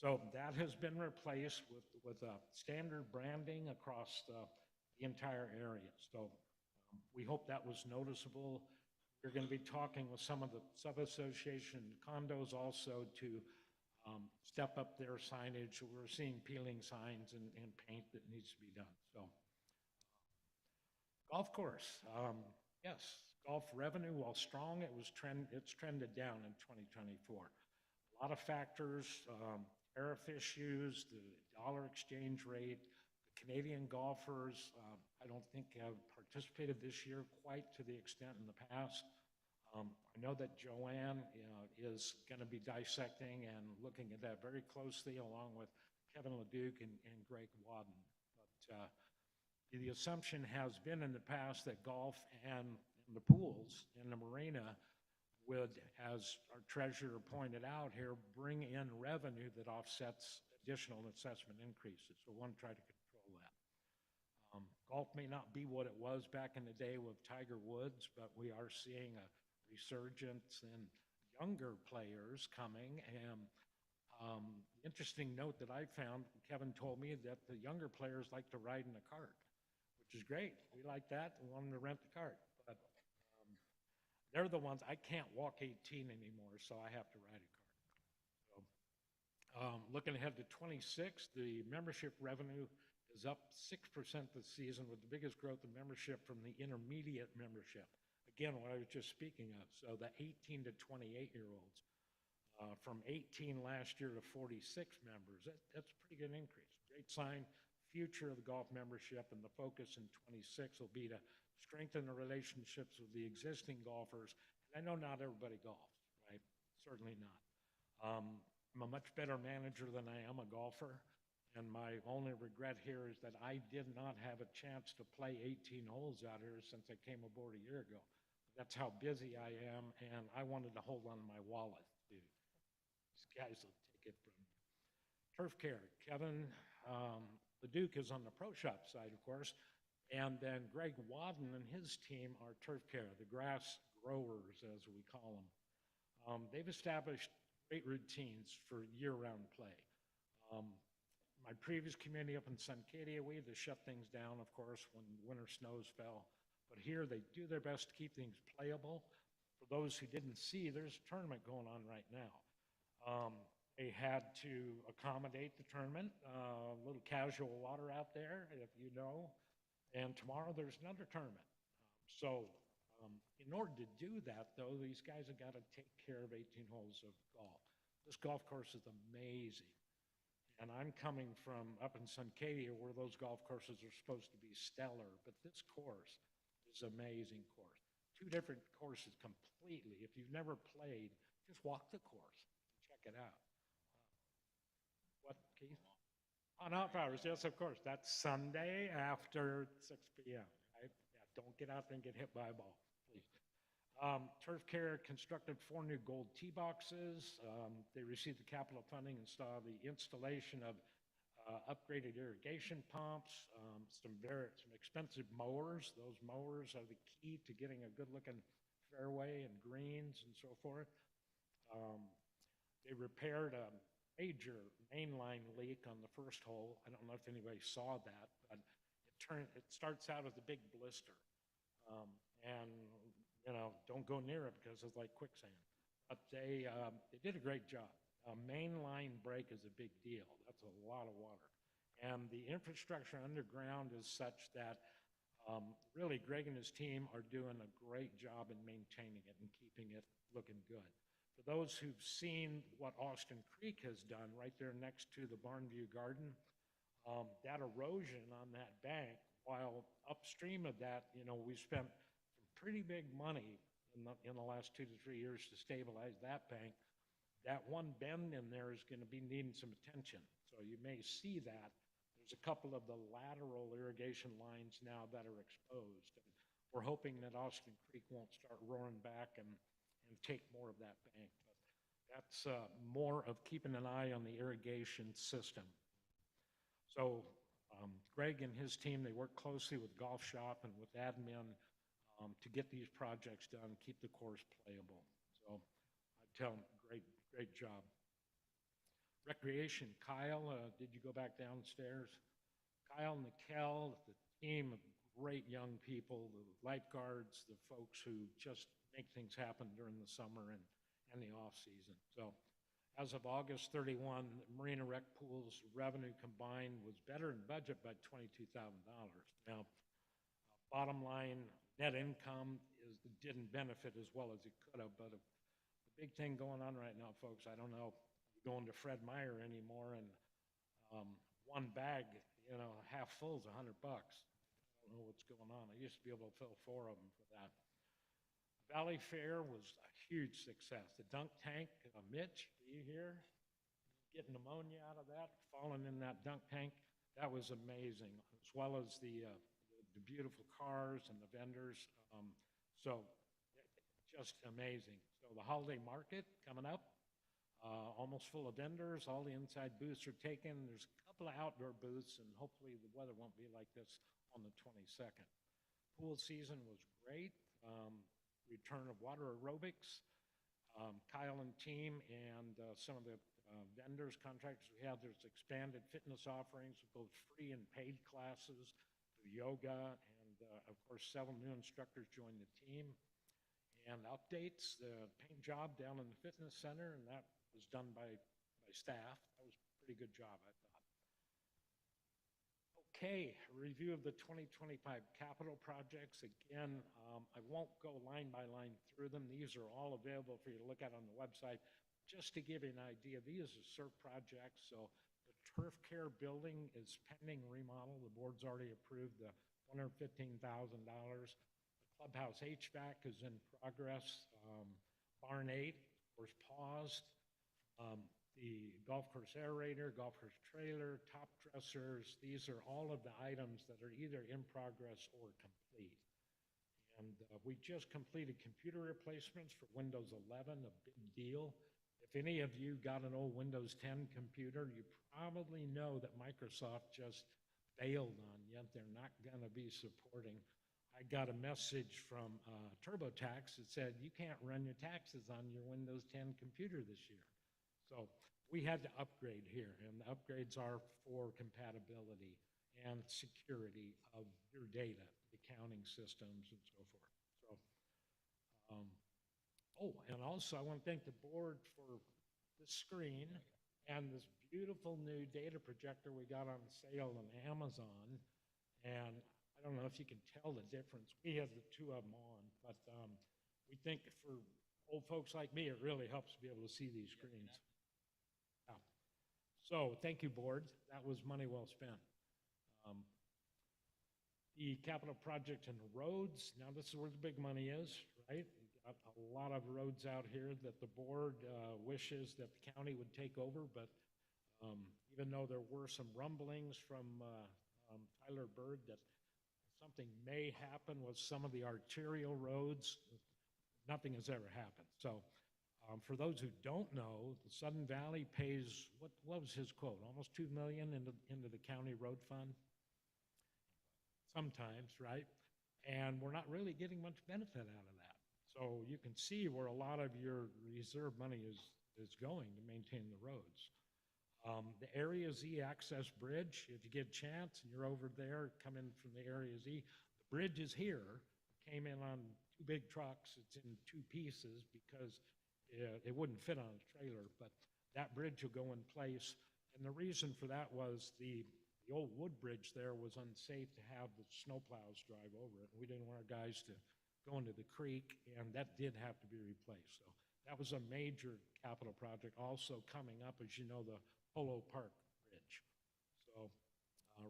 Speaker 7: So that has been replaced with standard branding across the entire area. So we hope that was noticeable. We're going to be talking with some of the sub-association condos also to step up their signage. We're seeing peeling signs and paint that needs to be done. So golf course, yes, golf revenue, while strong, it's trended down in 2024. A lot of factors, tariff issues, the dollar exchange rate, the Canadian golfers, I don't think have participated this year quite to the extent in the past. I know that Joanne is going to be dissecting and looking at that very closely along with Kevin LeDuc and Greg Wadden. But the assumption has been in the past that golf and the pools in the marina would, as our treasurer pointed out here, bring in revenue that offsets additional assessment increases. So we want to try to control that. Golf may not be what it was back in the day with Tiger Woods, but we are seeing a resurgence in younger players coming. And interesting note that I found, Kevin told me that the younger players like to ride in a cart, which is great. We like that. We want them to rent the cart. But they're the ones, I can't walk 18 anymore, so I have to ride a cart. So, looking ahead to 26, the membership revenue is up 6% this season, with the biggest growth in membership from the intermediate membership. Again, what I was just speaking of, so the 18 to 28-year-olds. from 18 last year to 46 members. That's a pretty good increase. Great sign. Future of the golf membership and the focus in 26 will be to strengthen the relationships with the existing golfers. And I know not everybody golfs, right? Certainly not. I'm a much better manager than I am a golfer. And my only regret here is that I did not have a chance to play 18 holes out here since I came aboard a year ago. That's how busy I am, and I wanted to hold on to my wallet, dude. These guys will take it from me. Turf care, Kevin, the Duke is on the pro shop side, of course, and then Greg Wadden and his team are turf care, the grass growers, as we call them. They've established great routines for year-round play. My previous community up in Suncadia, we had to shut things down, of course, when winter snows fell. But here, they do their best to keep things playable. For those who didn't see, there's a tournament going on right now. They had to accommodate the tournament, a little casual water out there, if you know. And tomorrow, there's another tournament. In order to do that, though, these guys have got to take care of 18 holes of golf. This golf course is amazing. And I'm coming from up in Suncadia where those golf courses are supposed to be stellar, but this course is an amazing course. Two different courses completely. If you've never played, just walk the course and check it out. What, Keith? On off hours, yes, of course. That's Sunday after 6 p.m., right? Yeah, don't get out there and get hit by a ball, please. Turf Care constructed 4 new gold tee boxes. They received the capital funding and saw the installation of upgraded irrigation pumps, some expensive mowers. Those mowers are the key to getting a good-looking fairway and greens and so forth. They repaired a major mainline leak on the first hole. I don't know if anybody saw that, but it starts out as a big blister. And you know, don't go near it because it's like quicksand. But they did a great job. A mainline break is a big deal. That's a lot of water. And the infrastructure underground is such that really Greg and his team are doing a great job in maintaining it and keeping it looking good. For those who've seen what Austin Creek has done right there next to the Barnview Garden, that erosion on that bank, while upstream of that, you know, we spent pretty big money in the last 2 to 3 years to stabilize that bank. That one bend in there is going to be needing some attention. So you may see that. There's a couple of the lateral irrigation lines now that are exposed. And we're hoping that Austin Creek won't start roaring back and take more of that bank. But that's more of keeping an eye on the irrigation system. So Greg and his team, they work closely with Golf Shop and with admin to get these projects done, keep the course playable. So I tell them, great job. Recreation, Kyle, did you go back downstairs? Kyle and Kel, the team of great young people, the lifeguards, the folks who just make things happen during the summer and the off season. So as of August 31, Marina Rec Pool's revenue combined was better in budget by $22,000. Now, bottom line, net income didn't benefit as well as it could have, but the big thing going on right now, folks, I don't know, going to Fred Meyer anymore, and one bag, you know, half full is $100. I don't know what's going on. I used to be able to fill 4 of them for that. Valley Fair was a huge success. The dunk tank, Mitch, do you hear? Getting pneumonia out of that, falling in that dunk tank, that was amazing, as well as the beautiful cars and the vendors. So just amazing. So the holiday market coming up, almost full of vendors. All the inside booths are taken. There's a couple of outdoor booths, and hopefully the weather won't be like this on the 22nd. Pool season was great. Return of water aerobics. Kyle and team and some of the vendors, contractors we have, there's expanded fitness offerings, both free and paid classes, yoga, and of course, several new instructors joined the team. And updates, the paint job down in the fitness center, and that was done by staff. That was a pretty good job, I thought. Okay, a review of the 2025 capital projects. Again, I won't go line by line through them. These are all available for you to look at on the website. just to give you an idea, these are CERT projects, so the turf care building is pending remodel. The board's already approved the $115,000. The clubhouse HVAC is in progress. Barn 8 was paused. The golf course aerator, golf course trailer, top dressers, these are all of the items that are either in progress or complete. And we just completed computer replacements for Windows 11, a big deal. If any of you got an old Windows 10 computer, you probably know that Microsoft just bailed on you. They're not going to be supporting. I got a message from TurboTax that said, you can't run your taxes on your Windows 10 computer this year. So we had to upgrade here, and the upgrades are for compatibility and security of your data, accounting systems, and so forth. So, oh, and also I want to thank the board for the screen and this beautiful new data projector we got on sale on Amazon. And I don't know if you can tell the difference. We have the two of them on, but we think for old folks like me, it really helps to be able to see these screens. Yeah. So thank you, board. That was money well spent. The capital project and roads, now this is where the big money is, right? We've got a lot of roads out here that the board wishes that the county would take over, but even though there were some rumblings from Tyler Bird that something may happen with some of the arterial roads, nothing has ever happened. So for those who don't know, the Sudden Valley pays, what was his quote? Almost $2 million into the county road fund? Sometimes, right? And we're not really getting much benefit out of that. So you can see where a lot of your reserve money is going to maintain the roads. The Area Z access bridge, if you get a chance and you're over there coming from the Area Z, the bridge is here. It came in on 2 big trucks. It's in 2 pieces because it wouldn't fit on a trailer, but that bridge will go in place. And the reason for that was the old wood bridge there was unsafe to have the snowplows drive over it. We didn't want our guys to go into the creek, and that did have to be replaced. So that was a major capital project. Also coming up, as you know, the Polo Park Bridge. So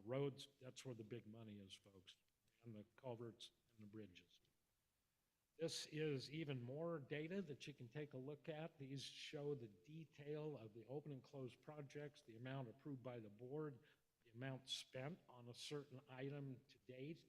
Speaker 7: roads, that's where the big money is, folks, and the culverts and the bridges. This is even more data that you can take a look at. These show the detail of the open and closed projects, the amount approved by the board, the amount spent on a certain item to date,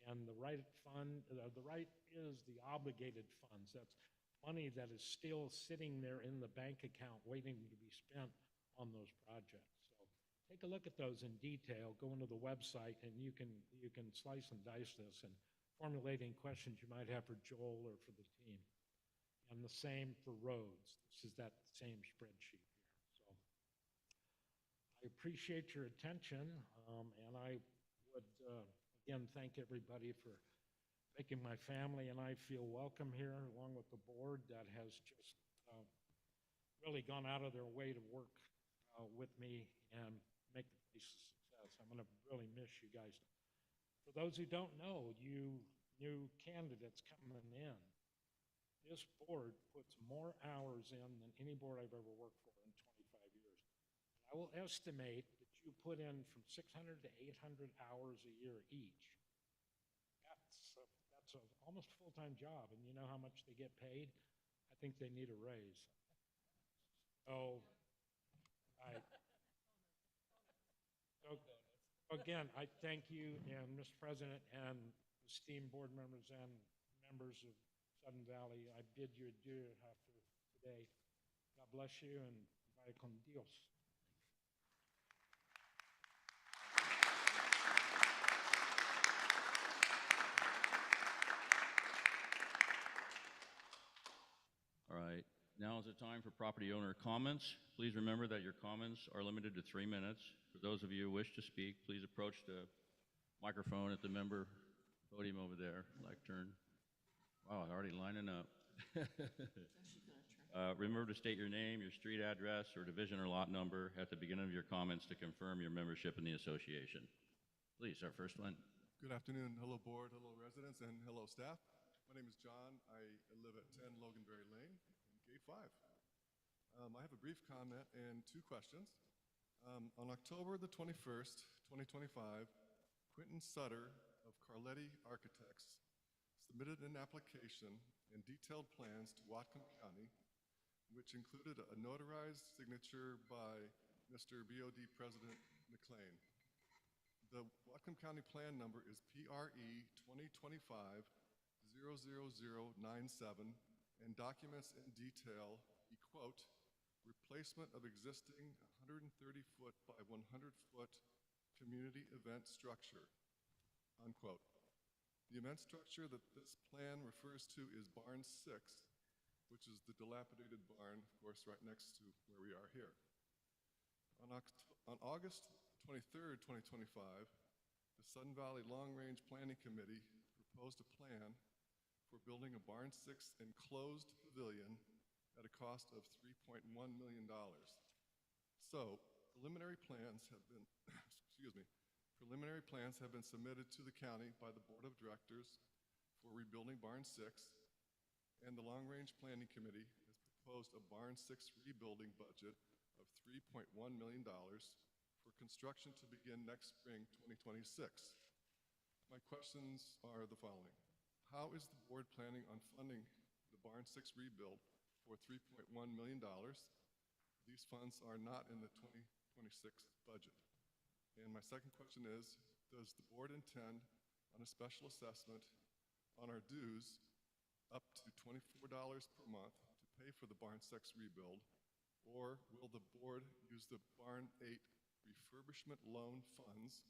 Speaker 7: and the right fund, the right is the obligated funds. That's money that is still sitting there in the bank account waiting to be spent on those projects. So take a look at those in detail, go into the website, and you can slice and dice this and formulate any questions you might have for Joel or for the team. And the same for roads. This is that same spreadsheet here. So I appreciate your attention, and I would, again, thank everybody for making my family and I feel welcome here, along with the board that has just really gone out of their way to work with me and make the place a success. I'm going to really miss you guys. For those who don't know, you new candidates coming in, this board puts more hours in than any board I've ever worked for in 25 years. I will estimate that you put in from 600 to 800 hours a year each. That's almost a full-time job, and you know how much they get paid? I think they need a raise. So, again, I thank you, and Mr. President, and esteemed board members and members of Sudden Valley. I bid you adieu after today. God bless you, and vaya con Dios.
Speaker 4: All right, now is the time for property owner comments. Please remember that your comments are limited to 3 minutes. For those of you who wish to speak, please approach the microphone at the member podium over there, lectern. Wow, already lining up. Remember to state your name, your street address, or division or lot number at the beginning of your comments to confirm your membership in the association. Please, our first one.
Speaker 8: Good afternoon. Hello, board. Hello, residents, and hello, staff. My name is John. I live at 10 Loganberry Lane in Gate 5. I have a brief comment and two questions. On October the 21st, 2025, Quentin Sutter of Carletti Architects submitted an application and detailed plans to Whatcom County, which included a notarized signature by Mr. BOD President McLean. The Whatcom County Plan number is PRE 2025-00097 and documents in detail the quote, replacement of existing 130-foot by 100-foot community event structure, unquote. The event structure that this plan refers to is Barn 6, which is the dilapidated barn, of course, right next to where we are here. On August 23rd, 2025, the Sun Valley Long Range Planning Committee proposed a plan for building a Barn 6 enclosed pavilion at a cost of $3.1 million. So, preliminary plans have been, preliminary plans have been submitted to the county by the Board of Directors for rebuilding Barn 6, and the Long Range Planning Committee has proposed a Barn 6 rebuilding budget of $3.1 million for construction to begin next spring 2026. My questions are the following. How is the board planning on funding the Barn 6 rebuild for $3.1 million? These funds are not in the 2026 budget. And my second question is, does the board intend on a special assessment on our dues up to $24 per month to pay for the Barn 6 rebuild, or will the board use the Barn 8 refurbishment loan funds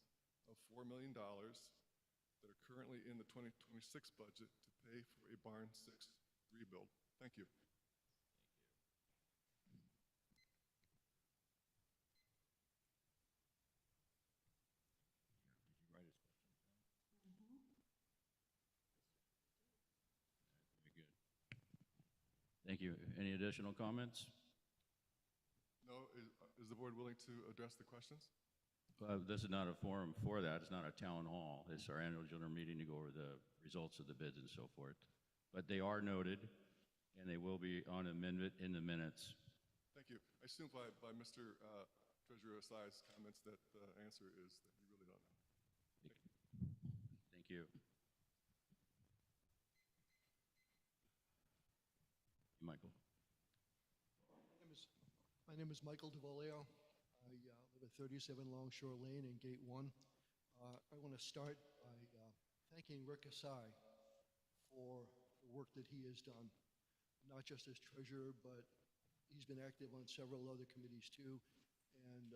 Speaker 8: of $4 million that are currently in the 2026 budget to pay for a Barn 6 rebuild? Thank you.
Speaker 4: Did you write his questions down? Very good. Thank you. Any additional comments?
Speaker 8: No, is the board willing to address the questions?
Speaker 4: This is not a forum for that. It's not a town hall. It's our annual general meeting to go over the results of the bids and so forth. But they are noted, and they will be on amendment in the minutes.
Speaker 8: Thank you. I assume by Mr. Treasurer Asai's comments that the answer is that you really don't know.
Speaker 4: Thank you. Michael.
Speaker 9: My name is Michael DeVoleo. I live at 37 Longshore Lane in Gate 1. I want to start by thanking Rick Asai for the work that he has done, not just as treasurer, but he's been active on several other committees too, and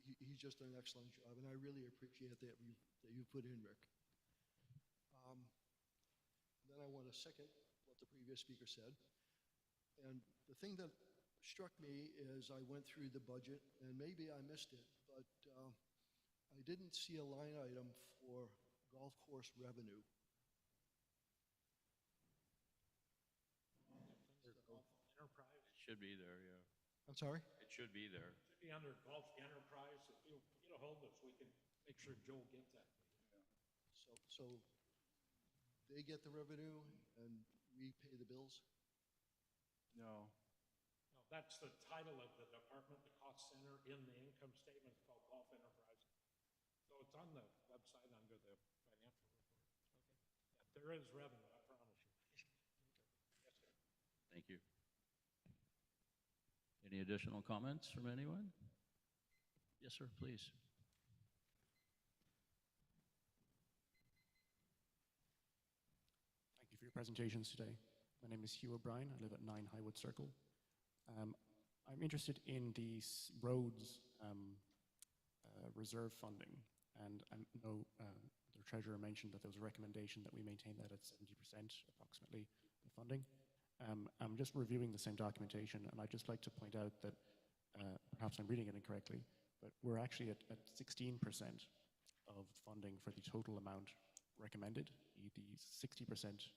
Speaker 9: he's just done an excellent job, and I really appreciate that you put in, Rick. Then I want to second what the previous speaker said, and the thing that struck me as I went through the budget, and maybe I missed it, but I didn't see a line item for golf course revenue.
Speaker 7: Enterprise.
Speaker 4: It should be there, yeah.
Speaker 9: I'm sorry?
Speaker 4: It should be there.
Speaker 7: Should be under golf enterprise. If you get a hold of us, we can make sure Joel gets that.
Speaker 9: So they get the revenue and we pay the bills?
Speaker 6: No.
Speaker 7: No, that's the title of the department, the cost center in the income statement. It's called golf enterprise. So it's on the website under the financial report. Okay. Yeah, there is revenue, I promise you. Yes, sir.
Speaker 4: Thank you. Any additional comments from anyone? Yes, sir, please.
Speaker 10: Thank you for your presentations today. My name is Hugh O'Brien. I live at 9 Highwood Circle. I'm interested in the roads reserve funding, and I know the treasurer mentioned that there was a recommendation that we maintain that at 70% approximately the funding. I'm just reviewing the same documentation, and I'd just like to point out that perhaps I'm reading it incorrectly, but we're actually at 16% of funding for the total amount recommended. The 60%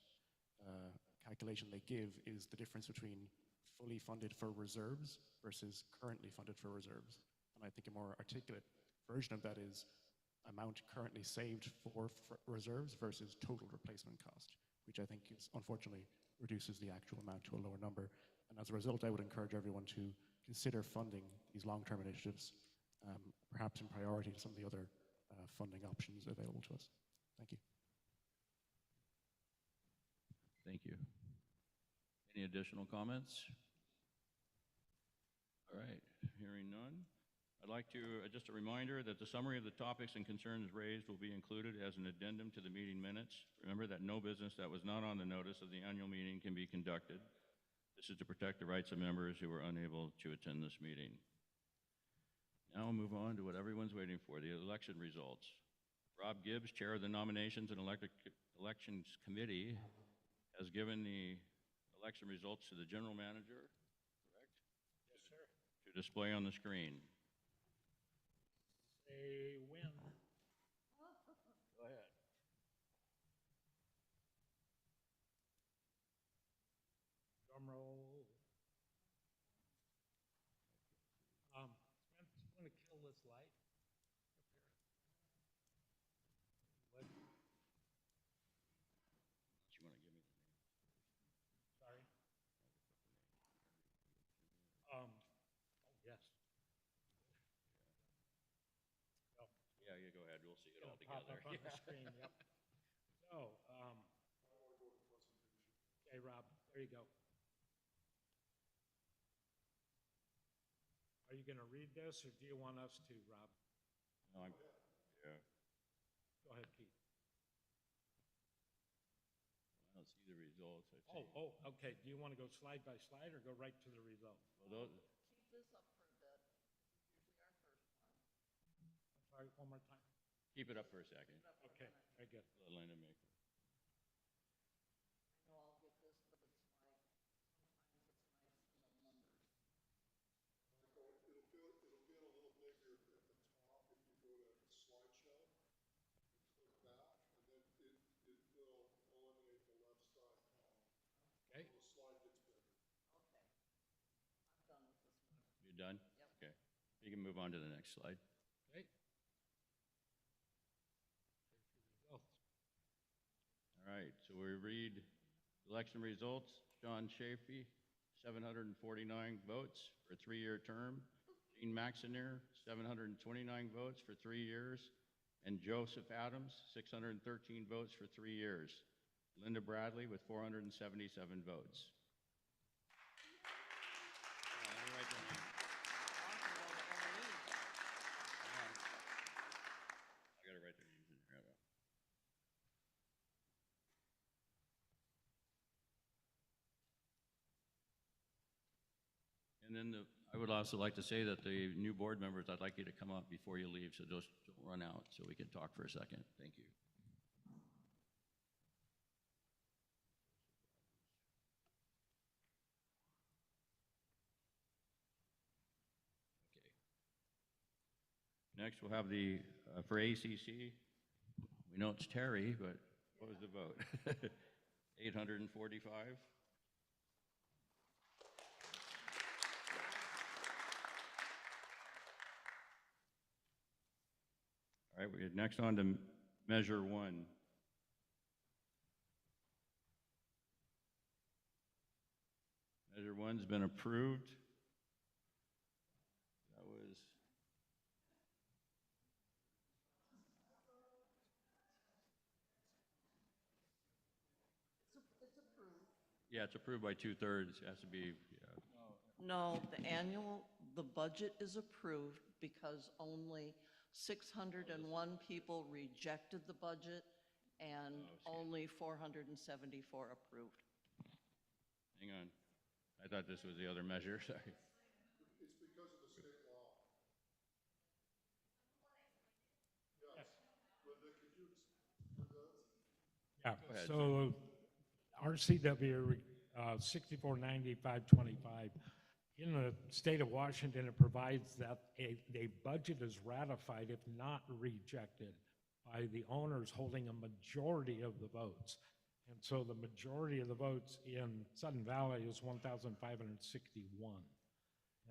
Speaker 10: calculation they give is the difference between fully funded for reserves versus currently funded for reserves. And I think a more articulate version of that is amount currently saved for reserves versus total replacement cost, which I think is unfortunately reduces the actual amount to a lower number. And as a result, I would encourage everyone to consider funding these long-term initiatives, perhaps in priority to some of the other funding options available to us. Thank you.
Speaker 4: Thank you. Any additional comments? All right, hearing none. I'd like to, just a reminder that the summary of the topics and concerns raised will be included as an addendum to the meeting minutes. Remember that no business that was not on the notice of the annual meeting can be conducted. This is to protect the rights of members who were unable to attend this meeting. Now we'll move on to what everyone's waiting for, the election results. Rob Gibbs, Chair of the Nominations and Elections Committee, has given the election results to the General Manager, correct?
Speaker 7: Yes, sir.
Speaker 4: To display on the screen.
Speaker 7: They win. Go ahead. Drum roll. I'm going to kill this light up here. What?
Speaker 4: You want to give me the name?
Speaker 7: Sorry. Oh, yes. Oh,
Speaker 4: Yeah, go ahead. We'll see it all
Speaker 7: it'll pop
Speaker 4: together.
Speaker 7: up on the screen, yep. So, okay, Rob, there you go. Are you going to read this, or do you want us to, Rob?
Speaker 4: No, yeah.
Speaker 7: Go ahead, Keith.
Speaker 4: I don't see the results. I see.
Speaker 7: Oh, okay. Do you want to go slide by slide or go right to the result?
Speaker 4: Well,
Speaker 1: Keep this up for a bit. This is usually our first one.
Speaker 7: I'm sorry, one more time.
Speaker 4: keep it up for a second.
Speaker 7: Okay, very good.
Speaker 4: Let Linda make it.
Speaker 1: I know I'll get this, but it's like, sometimes it's nice to know numbers.
Speaker 5: It'll get a little bigger at the top if you go to slideshow, click that, and then it will eliminate the left side column.
Speaker 7: Okay.
Speaker 5: So the slide gets bigger.
Speaker 1: Okay. I'm done with this one.
Speaker 4: You done?
Speaker 1: Yep.
Speaker 4: Okay. You can move on to the next slide.
Speaker 7: Okay. There's your results.
Speaker 4: All right, so we read election results. John Chafee, 749 votes for a 3-year term. Jean Maxineer, 729 votes for 3 years. And Joseph Adams, 613 votes for 3 years. Linda Bradley with 477 votes. Let me write their names. I gotta write their names in here. And then I would also like to say that the new board members, I'd like you to come up before you leave, so just don't run out, so we can talk for a second. Thank you. Okay. Next, we'll have the, for ACC, we know it's Terry, but what was the vote? 845? All right, we get next on to Measure 1. Measure 1's been approved. That was
Speaker 1: It's approved.
Speaker 4: yeah, it's approved by 2/3. It has to be, yeah.
Speaker 1: No, the budget is approved because only 601 people rejected the budget and only 474 approved.
Speaker 4: Hang on. I thought this was the other measure, sorry.
Speaker 5: It's because of the state law. Yes. Linda, could you explain that?
Speaker 7: Yeah,
Speaker 4: ahead,
Speaker 7: so RCW 649525, in the state of Washington, it provides that a budget is ratified if not rejected by the owners holding a majority of the votes. And so the majority of the votes in Sudden Valley is 1,561.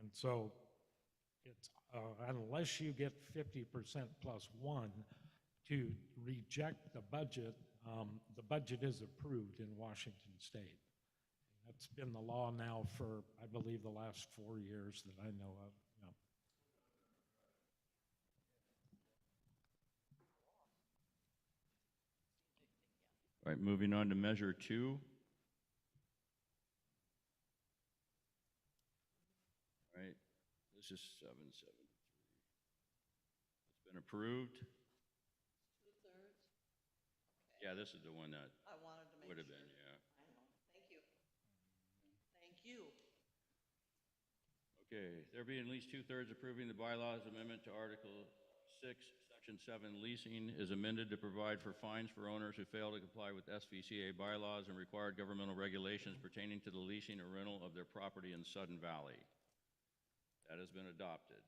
Speaker 7: And so it's, unless you get 50% plus one to reject the budget is approved in Washington State. That's been the law now for, I believe, the last 4 years that I know of. Yeah.
Speaker 4: All right, moving on to measure 2. All right, this is 773. It's been approved.
Speaker 1: 2/3?
Speaker 4: Yeah, this is the one that
Speaker 1: I wanted to make
Speaker 4: would have
Speaker 1: sure.
Speaker 4: been, yeah.
Speaker 1: I know. Thank you. Thank you.
Speaker 4: Okay, there being at least 2/3 approving the bylaws amendment to Article 6, Section 7, leasing is amended to provide for fines for owners who fail to comply with SVCA bylaws and required governmental regulations pertaining to the leasing or rental of their property in Sudden Valley. That has been adopted.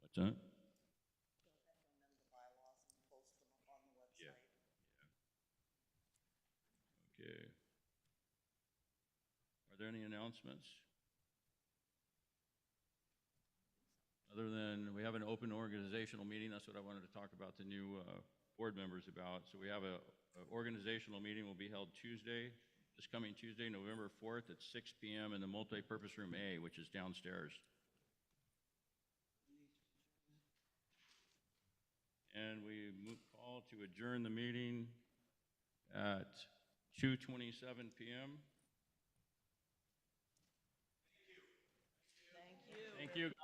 Speaker 4: What's that?
Speaker 1: Amend the bylaws and post them up on the
Speaker 4: Yeah.
Speaker 1: website.
Speaker 4: Okay. Are there any announcements? Other than, we have an open organizational meeting. That's what I wanted to talk about the new board members about. So we have a organizational meeting will be held Tuesday, this coming Tuesday, November 4th at 6 p.m. in the multipurpose room A, which is downstairs. And we call to adjourn the meeting at 2:27 p.m.
Speaker 1: Thank you.
Speaker 4: Thank you, guys.